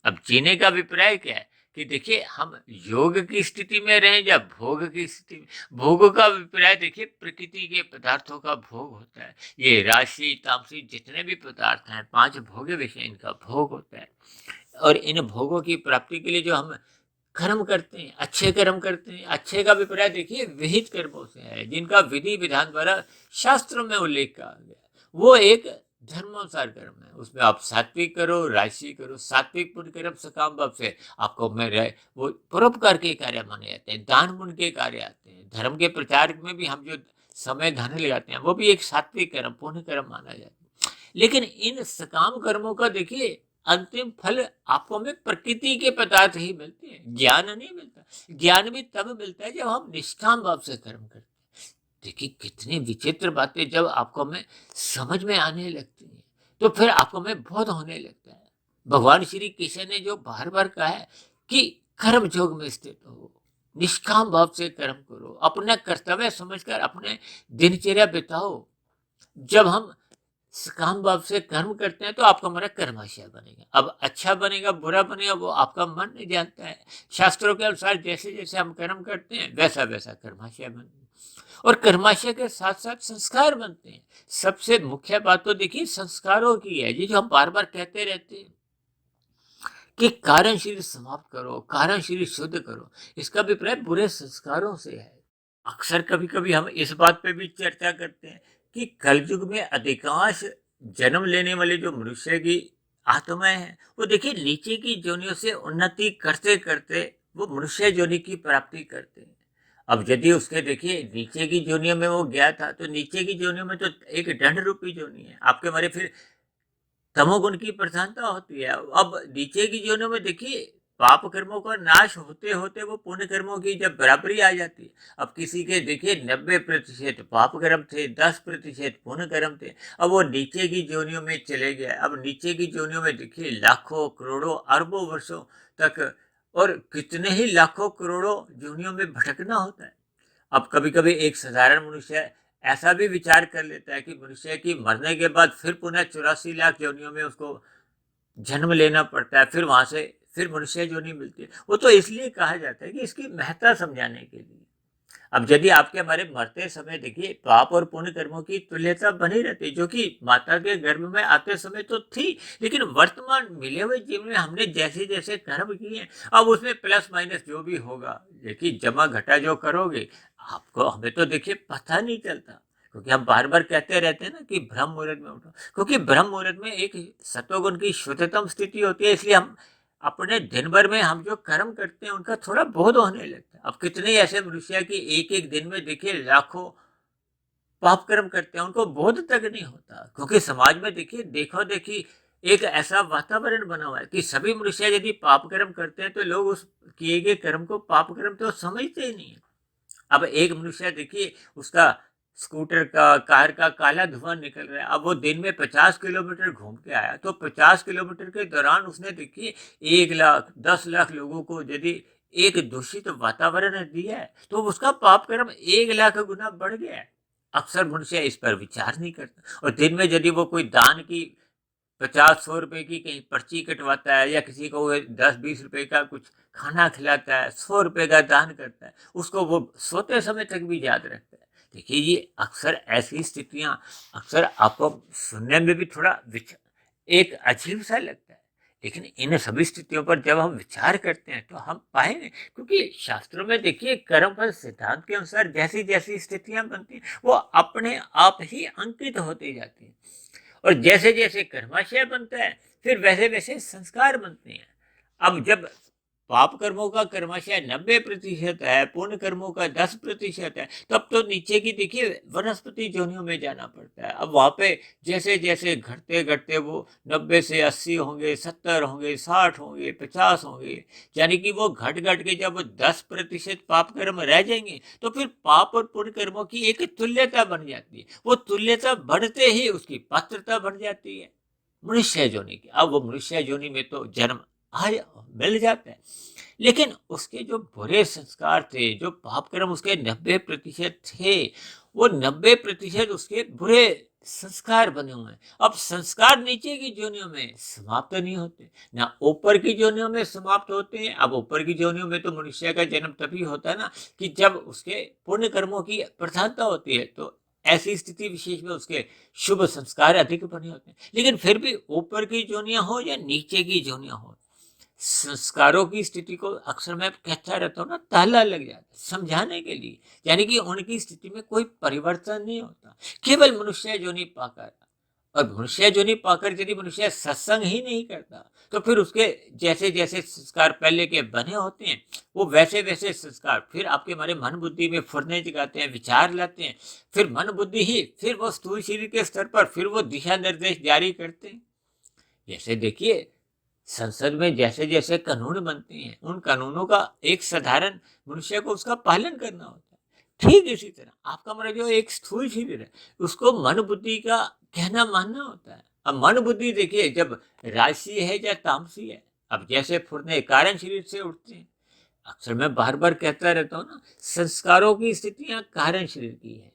अब जीने का अभिप्राय क्या है कि देखिए हम योग की स्थिति में रहें या भोग की स्थिति में। भोग का अभिप्राय देखिए प्रकृति के पदार्थों का भोग होता है। ये राशि तामसी जितने भी पदार्थ हैं, 5 भोग्य विषय, इनका भोग होता है। और इन भोगों की प्राप्ति के लिए जो हम कर्म करते हैं, अच्छे कर्म करते हैं, अच्छे का अभिप्राय देखिए विहित कर्मों से है, जिनका विधि विधान द्वारा शास्त्रों में उल्लेख किया गया, वो एक धर्मानुसार कर्म है। उसमें आप सात्विक करो, राशि करो। सात्विक पुण्य कर्म सकाम भाव से आपको में रहे वो परोपकार के कार्य माने जाते हैं, दान पुण्य के कार्य आते हैं। धर्म के प्रचार में भी हम जो समय धन लगाते हैं वो भी एक सात्विक कर्म, पुण्य कर्म माना जाता है। लेकिन इन सकाम कर्मों का देखिए अंतिम फल आपको हमें प्रकृति के पदार्थ ही मिलते हैं, ज्ञान नहीं मिलता। ज्ञान भी तब मिलता है जब हम निष्काम भाव से कर्म करते हैं। देखिए कितनी विचित्र बातें जब आपको हमें समझ में आने लगती हैं, तो फिर आपको हमें बोध होने लगता है। भगवान श्री कृष्ण ने जो बार बार कहा है कि कर्म योग में स्थित हो, निष्काम भाव से कर्म करो, अपना कर्तव्य समझकर अपने दिनचर्या बिताओ। जब हम काम भाव से कर्म करते हैं तो आपका हमारा कर्माशय बनेगा। अब अच्छा बनेगा बुरा बनेगा वो आपका मन नहीं जानता है। शास्त्रों के अनुसार जैसे जैसे हम कर्म करते हैं वैसा वैसा कर्माशय बनता है, और कर्माशय के साथ साथ संस्कार बनते हैं। सबसे मुख्य बात तो देखिए संस्कारों की है, ये जो हम बार बार कहते रहते हैं कि कारण शरीर समाप्त करो, कारण शरीर शुद्ध करो, इसका अभिप्राय बुरे संस्कारों से है। अक्सर कभी कभी हम इस बात पे भी चर्चा करते हैं कि कलयुग में अधिकांश जन्म लेने वाले जो मनुष्य की आत्माएं हैं, वो देखिए नीचे की योनियों से उन्नति करते करते वो मनुष्य योनि की प्राप्ति करते हैं। अब यदि उसके देखिए नीचे की योनियों में वो गया था, तो नीचे की योनियों में तो एक दंड रूपी योनि है, आपके मारे फिर तमोगुण की प्रधानता होती है। अब नीचे की योनियों में देखिए पाप कर्मों का नाश होते होते वो पुण्य कर्मों की जब बराबरी आ जाती है। अब किसी के देखिए 90% पाप कर्म थे, 10% पुण्य कर्म थे। अब वो नीचे की योनियों में चले गए। अब नीचे की योनियों में देखिए लाखों करोड़ों अरबों वर्षों तक, और कितने ही लाखों करोड़ों योनियों में भटकना होता है। अब कभी-कभी एक साधारण मनुष्य ऐसा भी विचार कर लेता है कि मनुष्य की मरने के बाद फिर पुनः 84 लाख योनियों में उसको जन्म लेना पड़ता है, फिर वहां से फिर मनुष्य योनि मिलती है। वो तो इसलिए कहा जाता है कि इसकी महत्ता समझाने के लिए। अब यदि आपके हमारे मरते समय देखिए पाप और पुण्य कर्मों की तुल्यता बनी रहती है, जो कि माता के गर्भ में आते समय तो थी, लेकिन वर्तमान मिले हुए जीवन में हमने जैसे जैसे कर्म किए, अब उसमें प्लस माइनस जो भी होगा, देखिए जमा घटा जो करोगे, आपको हमें तो देखिए पता नहीं चलता। क्योंकि हम बार बार कहते रहते हैं ना कि ब्रह्म मुहूर्त में उठो, क्योंकि ब्रह्म मुहूर्त में एक सत्वगुण की शुद्धतम स्थिति होती है, इसलिए हम अपने दिन भर में हम जो कर्म करते हैं उनका थोड़ा बोध होने लगता है। अब कितने ऐसे मनुष्य की एक एक दिन में देखिए लाखों पाप कर्म करते हैं, उनको बोध तक नहीं होता, क्योंकि समाज में देखिए देखो देखी एक ऐसा वातावरण बना हुआ है कि सभी मनुष्य यदि पाप कर्म करते हैं तो लोग उस किए गए कर्म को पाप कर्म तो समझते ही नहीं है। अब एक मनुष्य देखिए उसका स्कूटर का कार का काला धुआं निकल रहा है, अब वो दिन में 50 किलोमीटर घूम के आया, तो 50 किलोमीटर के दौरान उसने देखिए 1 लाख 10 लाख लोगों को यदि एक दूषित वातावरण दिया है, तो उसका पाप कर्म 1 लाख गुना बढ़ गया है। अक्सर मनुष्य इस पर विचार नहीं करता, और दिन में यदि वो कोई दान की 50-100 रुपए की कहीं पर्ची कटवाता है, या किसी को वो 10-20 रुपए का कुछ खाना खिलाता है, 100 रुपए का दान करता है, उसको वो सोते समय तक भी याद रखता है। देखिए ये अक्सर ऐसी स्थितियां अक्सर आपको सुनने में भी थोड़ा एक अजीब सा लगता है, लेकिन इन सभी स्थितियों पर जब हम विचार करते हैं तो हम पाएंगे, क्योंकि शास्त्रों में देखिए कर्म फल सिद्धांत के अनुसार जैसी जैसी स्थितियां बनती हैं वो अपने आप ही अंकित होती जाती हैं, और जैसे जैसे कर्माशय बनता है फिर वैसे वैसे संस्कार बनते हैं। अब जब पाप कर्मों का कर्माशय 90% है, पुण्य कर्मों का 10% है, तब तो नीचे की देखिए वनस्पति योनियों में जाना पड़ता है। अब वहां पे जैसे जैसे घटते घटते वो 90 से 80 होंगे, 70 होंगे, 60 होंगे, 50 होंगे, यानी कि वो घट घट के जब 10% पाप कर्म रह जाएंगे, तो फिर पाप और पुण्य कर्मों की एक तुल्यता बन जाती है। वो तुल्यता बढ़ते ही उसकी पात्रता बढ़ जाती है मनुष्य योनि की। अब वो मनुष्य योनि में तो जन्म आ मिल जाता है, लेकिन उसके जो बुरे संस्कार थे, जो पाप कर्म उसके 90% थे, वो 90% उसके बुरे संस्कार बने हुए हैं। अब संस्कार नीचे की योनियों में समाप्त नहीं होते, ना ऊपर की योनियों में समाप्त होते हैं। अब ऊपर की योनियों में तो मनुष्य का जन्म तभी होता है ना कि जब उसके पुण्य कर्मों की प्रधानता होती है, तो ऐसी स्थिति विशेष में उसके शुभ संस्कार अधिक बने होते हैं। लेकिन फिर भी ऊपर की योनियां हो या नीचे की योनियां हो, संस्कारों की स्थिति को अक्सर मैं कहता रहता हूँ ना, ताला लग जाता है समझाने के लिए, यानी कि उनकी स्थिति में कोई परिवर्तन नहीं होता, केवल मनुष्य योनि पाकर। और मनुष्य योनि पाकर यदि मनुष्य सत्संग ही नहीं करता, तो फिर उसके जैसे जैसे संस्कार पहले के बने होते हैं, वो वैसे वैसे संस्कार फिर आपके हमारे मन बुद्धि में फुरने जगाते हैं, विचार लाते हैं। फिर मन बुद्धि ही फिर वो स्थूल शरीर के स्तर पर फिर वो दिशा निर्देश जारी करते हैं। जैसे देखिए संसद में जैसे जैसे कानून बनते हैं, उन कानूनों का एक साधारण मनुष्य को उसका पालन करना होता है। ठीक इसी तरह आपका हमारा जो एक स्थूल शरीर है, उसको मन बुद्धि का कहना मानना होता है। अब मन बुद्धि देखिए जब राजसी है या तामसी है, अब जैसे फुरने कारण शरीर से उठते हैं, अक्सर मैं बार बार कहता रहता हूँ ना, संस्कारों की स्थितियां कारण शरीर की है।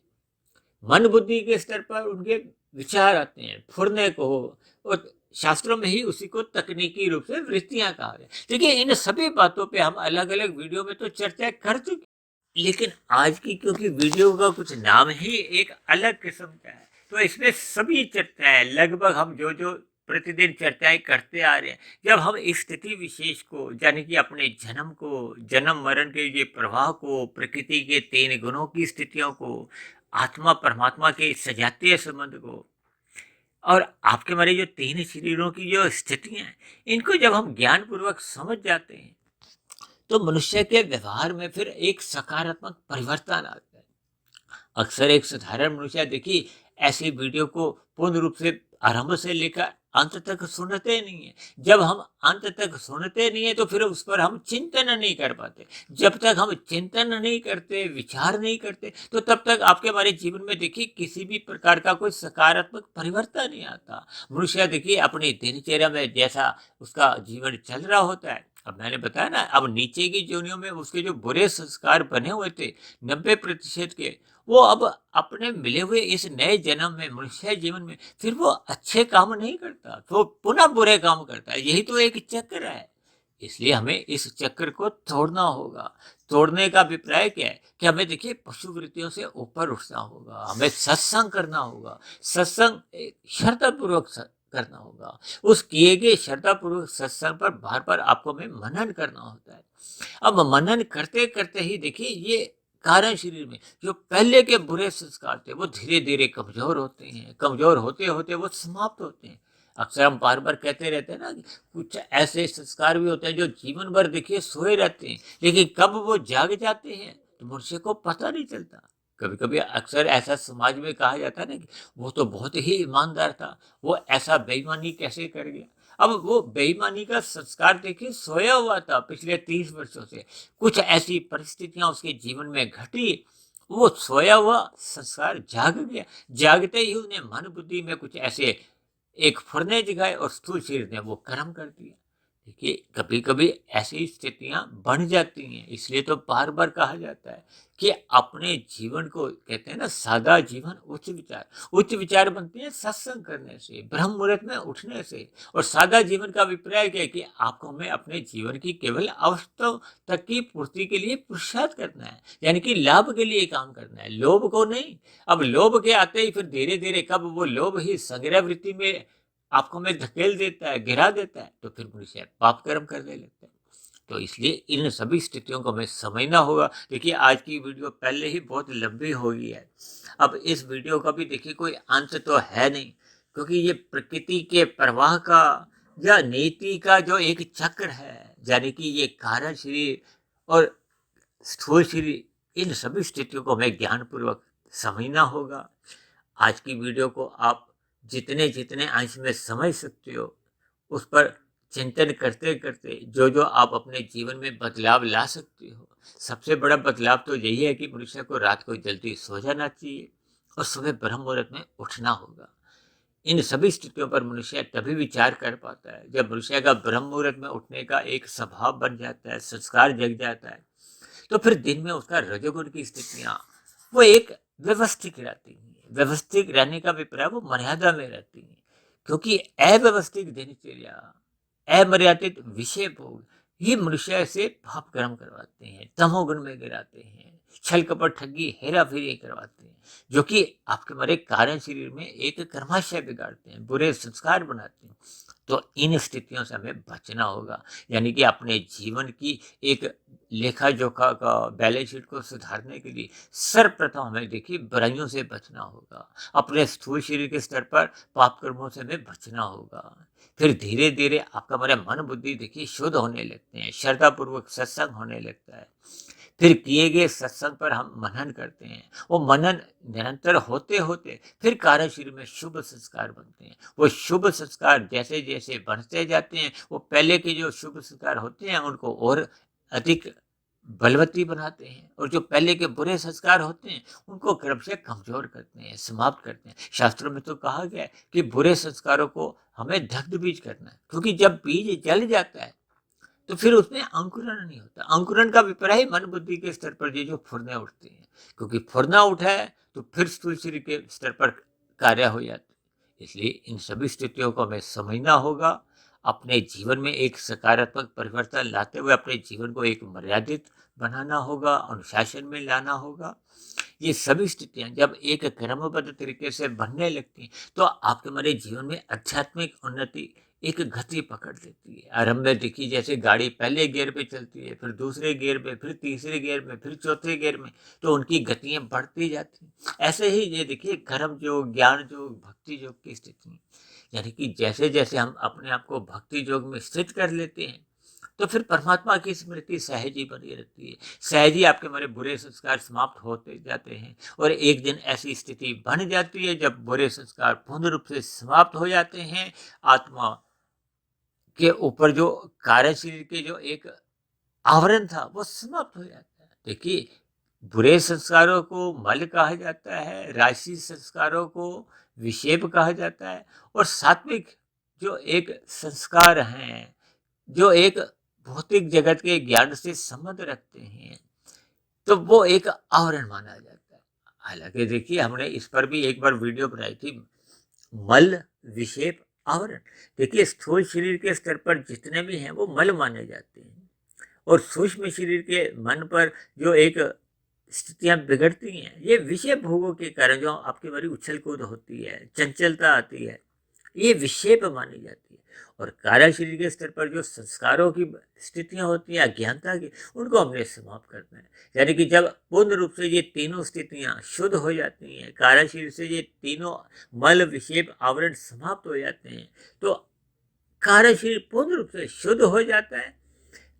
मन बुद्धि के स्तर पर उनके विचार आते हैं, फुरने को, और शास्त्रों में ही उसी को तकनीकी रूप से वृत्तियां कहा गया। देखिए इन सभी बातों पे हम अलग अलग वीडियो में तो चर्चा कर चुके, लेकिन आज की क्योंकि वीडियो का कुछ नाम ही एक अलग किस्म का है, तो इसमें सभी चर्चाएं लगभग हम जो जो प्रतिदिन चर्चाएं करते आ रहे हैं, जब हम इस स्थिति विशेष को, यानी कि अपने जन्म को, जन्म मरण के ये प्रवाह को, प्रकृति के 3 गुणों की स्थितियों को, आत्मा परमात्मा के सजातीय संबंध को, और आपके हमारे जो तीन शरीरों की जो स्थितियां हैं, इनको जब हम ज्ञान पूर्वक समझ जाते हैं तो मनुष्य के व्यवहार में फिर एक सकारात्मक परिवर्तन आता है। अक्सर एक साधारण मनुष्य देखिए ऐसी वीडियो को पूर्ण रूप से आरंभ से लेकर अंत तक सुनते नहीं है। जब हम अंत तक सुनते नहीं है तो फिर उस पर हम चिंतन नहीं कर पाते। जब तक हम चिंतन नहीं करते, विचार नहीं करते, तो तब तक आपके हमारे जीवन में देखिए किसी भी प्रकार का कोई सकारात्मक परिवर्तन नहीं आता। मनुष्य देखिए अपनी दिनचर्या में जैसा उसका जीवन चल रहा होता है, अब मैंने बताया ना, अब नीचे की योनियों में उसके जो बुरे संस्कार बने हुए थे 90% के, वो अब अपने मिले हुए इस नए जन्म में, मनुष्य जीवन में, फिर वो अच्छे काम नहीं करता, तो पुनः बुरे काम करता है। यही तो एक चक्र है। इसलिए हमें इस चक्र को तोड़ना होगा। तोड़ने का अभिप्राय क्या है कि हमें देखिए पशु वृत्तियों से ऊपर उठना होगा, हमें सत्संग करना होगा। सत्संग श्रद्धापूर्वक करना होगा। उस किए गए श्रद्धापूर्वक सत्संग पर बार बार आपको हमें मनन करना होता है। अब मनन करते करते ही देखिए ये कारण शरीर में जो पहले के बुरे संस्कार थे वो धीरे धीरे कमजोर होते हैं। कमजोर होते होते वो समाप्त होते हैं। अक्सर हम बार बार कहते रहते हैं ना कि कुछ ऐसे संस्कार भी होते हैं जो जीवन भर देखिए सोए रहते हैं, लेकिन कब वो जाग जाते हैं तो मनुष्य को पता नहीं चलता। कभी कभी अक्सर ऐसा समाज में कहा जाता है ना कि वो तो बहुत ही ईमानदार था, वो ऐसा बेईमानी कैसे कर गया। अब वो बेईमानी का संस्कार देखिए सोया हुआ था पिछले 30 वर्षों से। कुछ ऐसी परिस्थितियां उसके जीवन में घटी, वो सोया हुआ संस्कार जाग गया। जागते ही उन्हें मन बुद्धि में कुछ ऐसे एक फुरने जगाए और स्थूल शरीर ने वो कर्म कर दिया। देखिए कभी कभी ऐसी स्थितियां बन जाती हैं। इसलिए तो बार बार कहा जाता है कि अपने जीवन को, कहते हैं ना, सादा जीवन उच्च विचार। उच्च विचार बनते हैं सत्संग करने से, ब्रह्म मुहूर्त में उठने से। और सादा जीवन का अभिप्राय क्या है कि आपको हमें अपने जीवन की केवल आवश्यकताओं तक की पूर्ति के लिए पुरुषार्थ करना है, यानी कि लाभ के लिए काम करना है, लोभ को नहीं। अब लोभ के आते ही फिर धीरे धीरे कब वो लोभ ही संग्रह वृत्ति में आपको में धकेल देता है, गिरा देता है, तो फिर मनुष्य पाप कर्म करने लगता है। तो इसलिए इन सभी स्थितियों को हमें समझना होगा। देखिए आज की वीडियो पहले ही बहुत लंबी हो गई है। अब इस वीडियो का भी देखिए कोई अंत तो है नहीं, क्योंकि ये प्रकृति के प्रवाह का या नीति का जो एक चक्र है, यानी कि ये कारण शरीर और स्थूल शरीर, इन सभी स्थितियों को हमें ज्ञान पूर्वक समझना होगा। आज की वीडियो को आप जितने जितने अंश में समझ सकते हो, उस पर चिंतन करते करते जो जो आप अपने जीवन में बदलाव ला सकते हो। सबसे बड़ा बदलाव तो यही है कि मनुष्य को रात को जल्दी सो जाना चाहिए और सुबह ब्रह्म मुहूर्त में उठना होगा। इन सभी स्थितियों पर मनुष्य तभी विचार कर पाता है जब मनुष्य का ब्रह्म मुहूर्त में उठने का एक स्वभाव बन जाता है, संस्कार जग जाता है, तो फिर दिन में उसका रजोगुण की स्थितियां वो एक व्यवस्थित रहती हैं। व्यवस्थित रहने का अभिप्राय वो मर्यादा में रहती हैं, क्योंकि अव्यवस्थित दिनचर्या, अमर्यादित विषय भोग ये मनुष्य से पाप कर्म करवाते हैं, तमोगुण में गिराते हैं, छल कपट ठगी हेरा फेरी करवाते हैं, जो कि आपके हमारे कारण शरीर में एक कर्माशय बिगाड़ते हैं, बुरे संस्कार बनाते हैं। तो इन स्थितियों से हमें बचना होगा, यानी कि अपने जीवन की एक लेखा जोखा का बैलेंस शीट को सुधारने के लिए सर्वप्रथम हमें देखिए बुराइयों से बचना होगा। अपने स्थूल शरीर के स्तर पर पाप कर्मों से हमें बचना होगा। फिर धीरे धीरे आपका हमारा मन बुद्धि देखिए शुद्ध होने लगते हैं, श्रद्धा पूर्वक सत्संग होने लगता है। फिर किए गए सत्संग पर हम मनन करते हैं। वो मनन निरंतर होते होते फिर कार्य शरीर में शुभ संस्कार बनते हैं। वो शुभ संस्कार जैसे जैसे बढ़ते जाते हैं, वो पहले के जो शुभ संस्कार होते हैं उनको और अधिक बलवती बनाते हैं, और जो पहले के बुरे संस्कार होते हैं उनको क्रमशः कमजोर करते हैं, समाप्त करते हैं। शास्त्रों में तो कहा गया है कि बुरे संस्कारों को हमें दग्ध बीज करना है, क्योंकि जब बीज जल जाता है तो फिर उसमें अंकुरण नहीं होता। अंकुरण का अभिप्राय है मन बुद्धि के स्तर पर ये जो फुरने उठते हैं, क्योंकि फुरना उठा है तो फिर स्थूल शरीर के स्तर पर कार्य हो जाते हैं। इसलिए इन सभी स्थितियों को हमें समझना होगा। अपने जीवन में एक सकारात्मक परिवर्तन लाते हुए अपने जीवन को एक मर्यादित बनाना होगा, अनुशासन में लाना होगा। ये सभी स्थितियाँ जब एक क्रमबद्ध तरीके से बनने लगती हैं, तो आपके हमारे जीवन में आध्यात्मिक उन्नति एक गति पकड़ लेती है। आरंभ में देखिए, जैसे गाड़ी पहले गियर पे चलती है, फिर दूसरे गियर में, फिर तीसरे गियर में, फिर चौथे गियर में, तो उनकी गतियाँ बढ़ती जाती हैं। ऐसे ही ये देखिए कर्म योग, ज्ञान योग, भक्ति योग की स्थिति, यानी कि जैसे-जैसे हम अपने आप को भक्ति योग में स्थित कर लेते हैं, तो फिर परमात्मा की स्मृति सहज ही बनी रहती है। सहज ही आपके हमारे बुरे संस्कार समाप्त होते जाते हैं और एक दिन ऐसी स्थिति बन जाती है जब बुरे संस्कार पूर्ण रूप से समाप्त हो जाते हैं। आत्मा के ऊपर जो कार्य शरीर के जो एक आवरण था वो समाप्त हो जाता है। देखिए, बुरे संस्कारों को मल कहा जाता है, राशि संस्कारों को विक्षेप कहा जाता है और सात्विक जो एक संस्कार हैं, जो एक भौतिक जगत के ज्ञान से संबंध रखते हैं, तो वो एक आवरण माना जाता है। हालांकि देखिए, हमने इस पर भी एक बार वीडियो बनाई थी, मल विक्षेप आवरण। देखिए, स्थूल शरीर के स्तर पर जितने भी हैं वो मल माने जाते हैं और सूक्ष्म शरीर के मन पर जो एक स्थितियां बिगड़ती हैं, ये विषय भोगों के कारण जो आपकी हमारी उछल कूद होती है, चंचलता आती है, ये विक्षेप मानी जाती है। और कार्य शरीर के स्तर पर जो संस्कारों की स्थितियां होती हैं अज्ञानता की, उनको हमने समाप्त करना है। यानी कि जब पूर्ण रूप से ये तीनों स्थितियां शुद्ध हो जाती हैं, कार्य शरीर से ये तीनों मल विक्षेप आवरण समाप्त हो जाते हैं, तो कार्य शरीर पूर्ण रूप से शुद्ध हो जाता है।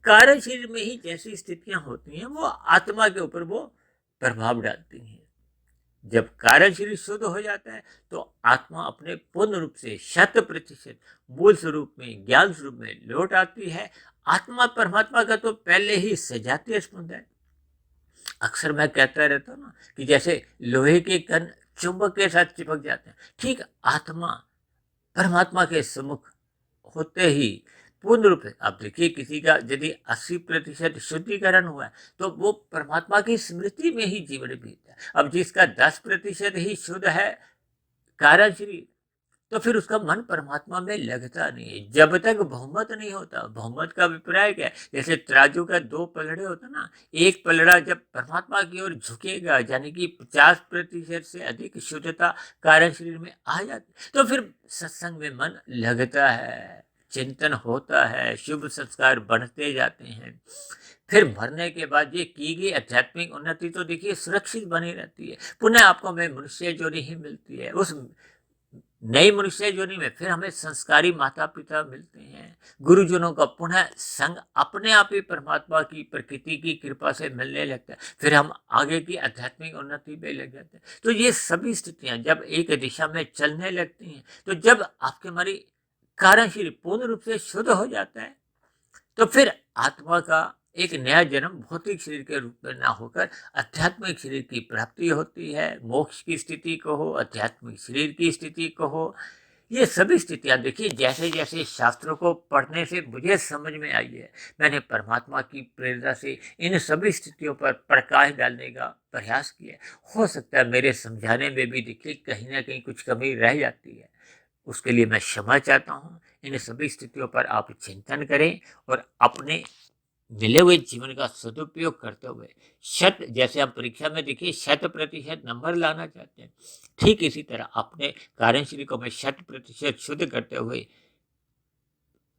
कार्य शरीर में ही जैसी स्थितियां होती हैं वो आत्मा के ऊपर वो प्रभाव डालती हैं। जब कार्य शरीर शुद्ध हो जाता है तो आत्मा अपने पूर्ण रूप से 100% मूल स्वरूप में, ज्ञान स्वरूप में लौट आती है। आत्मा परमात्मा का तो पहले ही सजातीय संबंध है। अक्सर मैं कहता रहता हूँ ना कि जैसे लोहे के कण चुंबक के साथ चिपक जाते हैं, ठीक आत्मा परमात्मा के सम्मुख होते ही पूर्ण रूप से, आप देखिए किसी का यदि 80% शुद्धिकरण हुआ है तो वो परमात्मा की स्मृति में ही जीवन बीतता है। अब जिसका 10% ही शुद्ध है कार्य शरीर, तो फिर उसका मन परमात्मा में लगता नहीं है जब तक बहुमत नहीं होता। बहुमत का अभिप्राय क्या है? जैसे तराजू का 2 पलड़े होते ना, एक पलड़ा जब परमात्मा की ओर झुकेगा, यानी कि 50% से अधिक शुद्धता कार्य शरीर में आ जाती, तो फिर सत्संग में मन लगता है, चिंतन होता है, शुभ संस्कार बढ़ते जाते हैं। फिर मरने के बाद ये की गई आध्यात्मिक उन्नति तो देखिए सुरक्षित बनी रहती है। पुनः आपको हमें मनुष्य जोनी ही मिलती है। उस नई मनुष्य योनि में फिर हमें संस्कारी माता पिता मिलते हैं, गुरुजनों का पुनः संग अपने आप ही परमात्मा की प्रकृति की कृपा से मिलने लगता है। फिर हम आगे की आध्यात्मिक उन्नति में लग जाते हैं। तो ये सभी स्थितियां जब एक दिशा में चलने लगती हैं, तो जब आपके हमारी कारण शरीर पूर्ण रूप से शुद्ध हो जाता है, तो फिर आत्मा का एक नया जन्म भौतिक शरीर के रूप में ना होकर आध्यात्मिक शरीर की प्राप्ति होती है। मोक्ष की स्थिति को हो, आध्यात्मिक शरीर की स्थिति को हो, ये सभी स्थितियां देखिए जैसे जैसे शास्त्रों को पढ़ने से मुझे समझ में आई है, मैंने परमात्मा की प्रेरणा से इन सभी स्थितियों पर प्रकाश डालने का प्रयास किया। हो सकता है मेरे समझाने में भी देखिए कहीं ना कहीं कुछ कमी रह जाती है, उसके लिए मैं क्षमा चाहता हूँ। इन सभी स्थितियों पर आप चिंतन करें और अपने मिले हुए जीवन का सदुपयोग करते हुए जैसे हम परीक्षा में देखिए 100% नंबर लाना चाहते हैं, ठीक इसी तरह अपने कार्यशरीर को मैं 100% शुद्ध करते हुए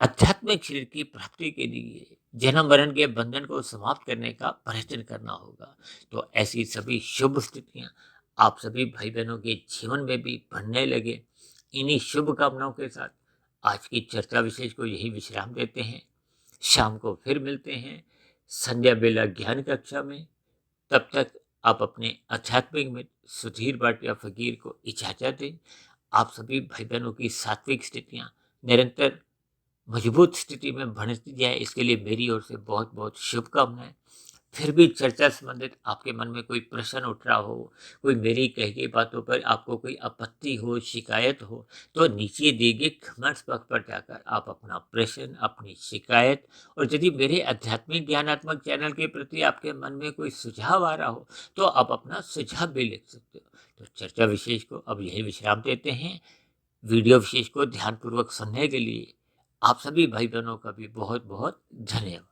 आध्यात्मिक शरीर की प्राप्ति के लिए जन्म मरण के बंधन को समाप्त करने का प्रयत्न करना होगा। तो ऐसी सभी शुभ स्थितियां आप सभी भाई बहनों के जीवन में भी बनने लगे। इन्हीं शुभ कामनाओं के साथ आज की चर्चा विशेष को यही विश्राम देते हैं। शाम को फिर मिलते हैं संध्या बेला ज्ञान कक्षा में। तब तक आप अपने आध्यात्मिक मित्र सुधीर भाटिया फकीर को इजाजत दें। आप सभी भाई बहनों की सात्विक स्थितियां निरंतर मजबूत स्थिति में बढ़ती जाए, इसके लिए मेरी ओर से बहुत बहुत शुभकामनाएं। फिर भी चर्चा संबंधित आपके मन में कोई प्रश्न उठ रहा हो, कोई मेरी कही गई बातों पर आपको कोई आपत्ति हो, शिकायत हो, तो नीचे दिए गए कमेंट्स बॉक्स पर जाकर आप अपना प्रश्न, अपनी शिकायत और यदि मेरे आध्यात्मिक ज्ञानात्मक चैनल के प्रति आपके मन में कोई सुझाव आ रहा हो तो आप अपना सुझाव भी लिख सकते हो। तो चर्चा विशेष को अब यही विश्राम देते हैं। वीडियो विशेष को ध्यानपूर्वक सुनने के लिए आप सभी भाई बहनों का भी बहुत बहुत धन्यवाद।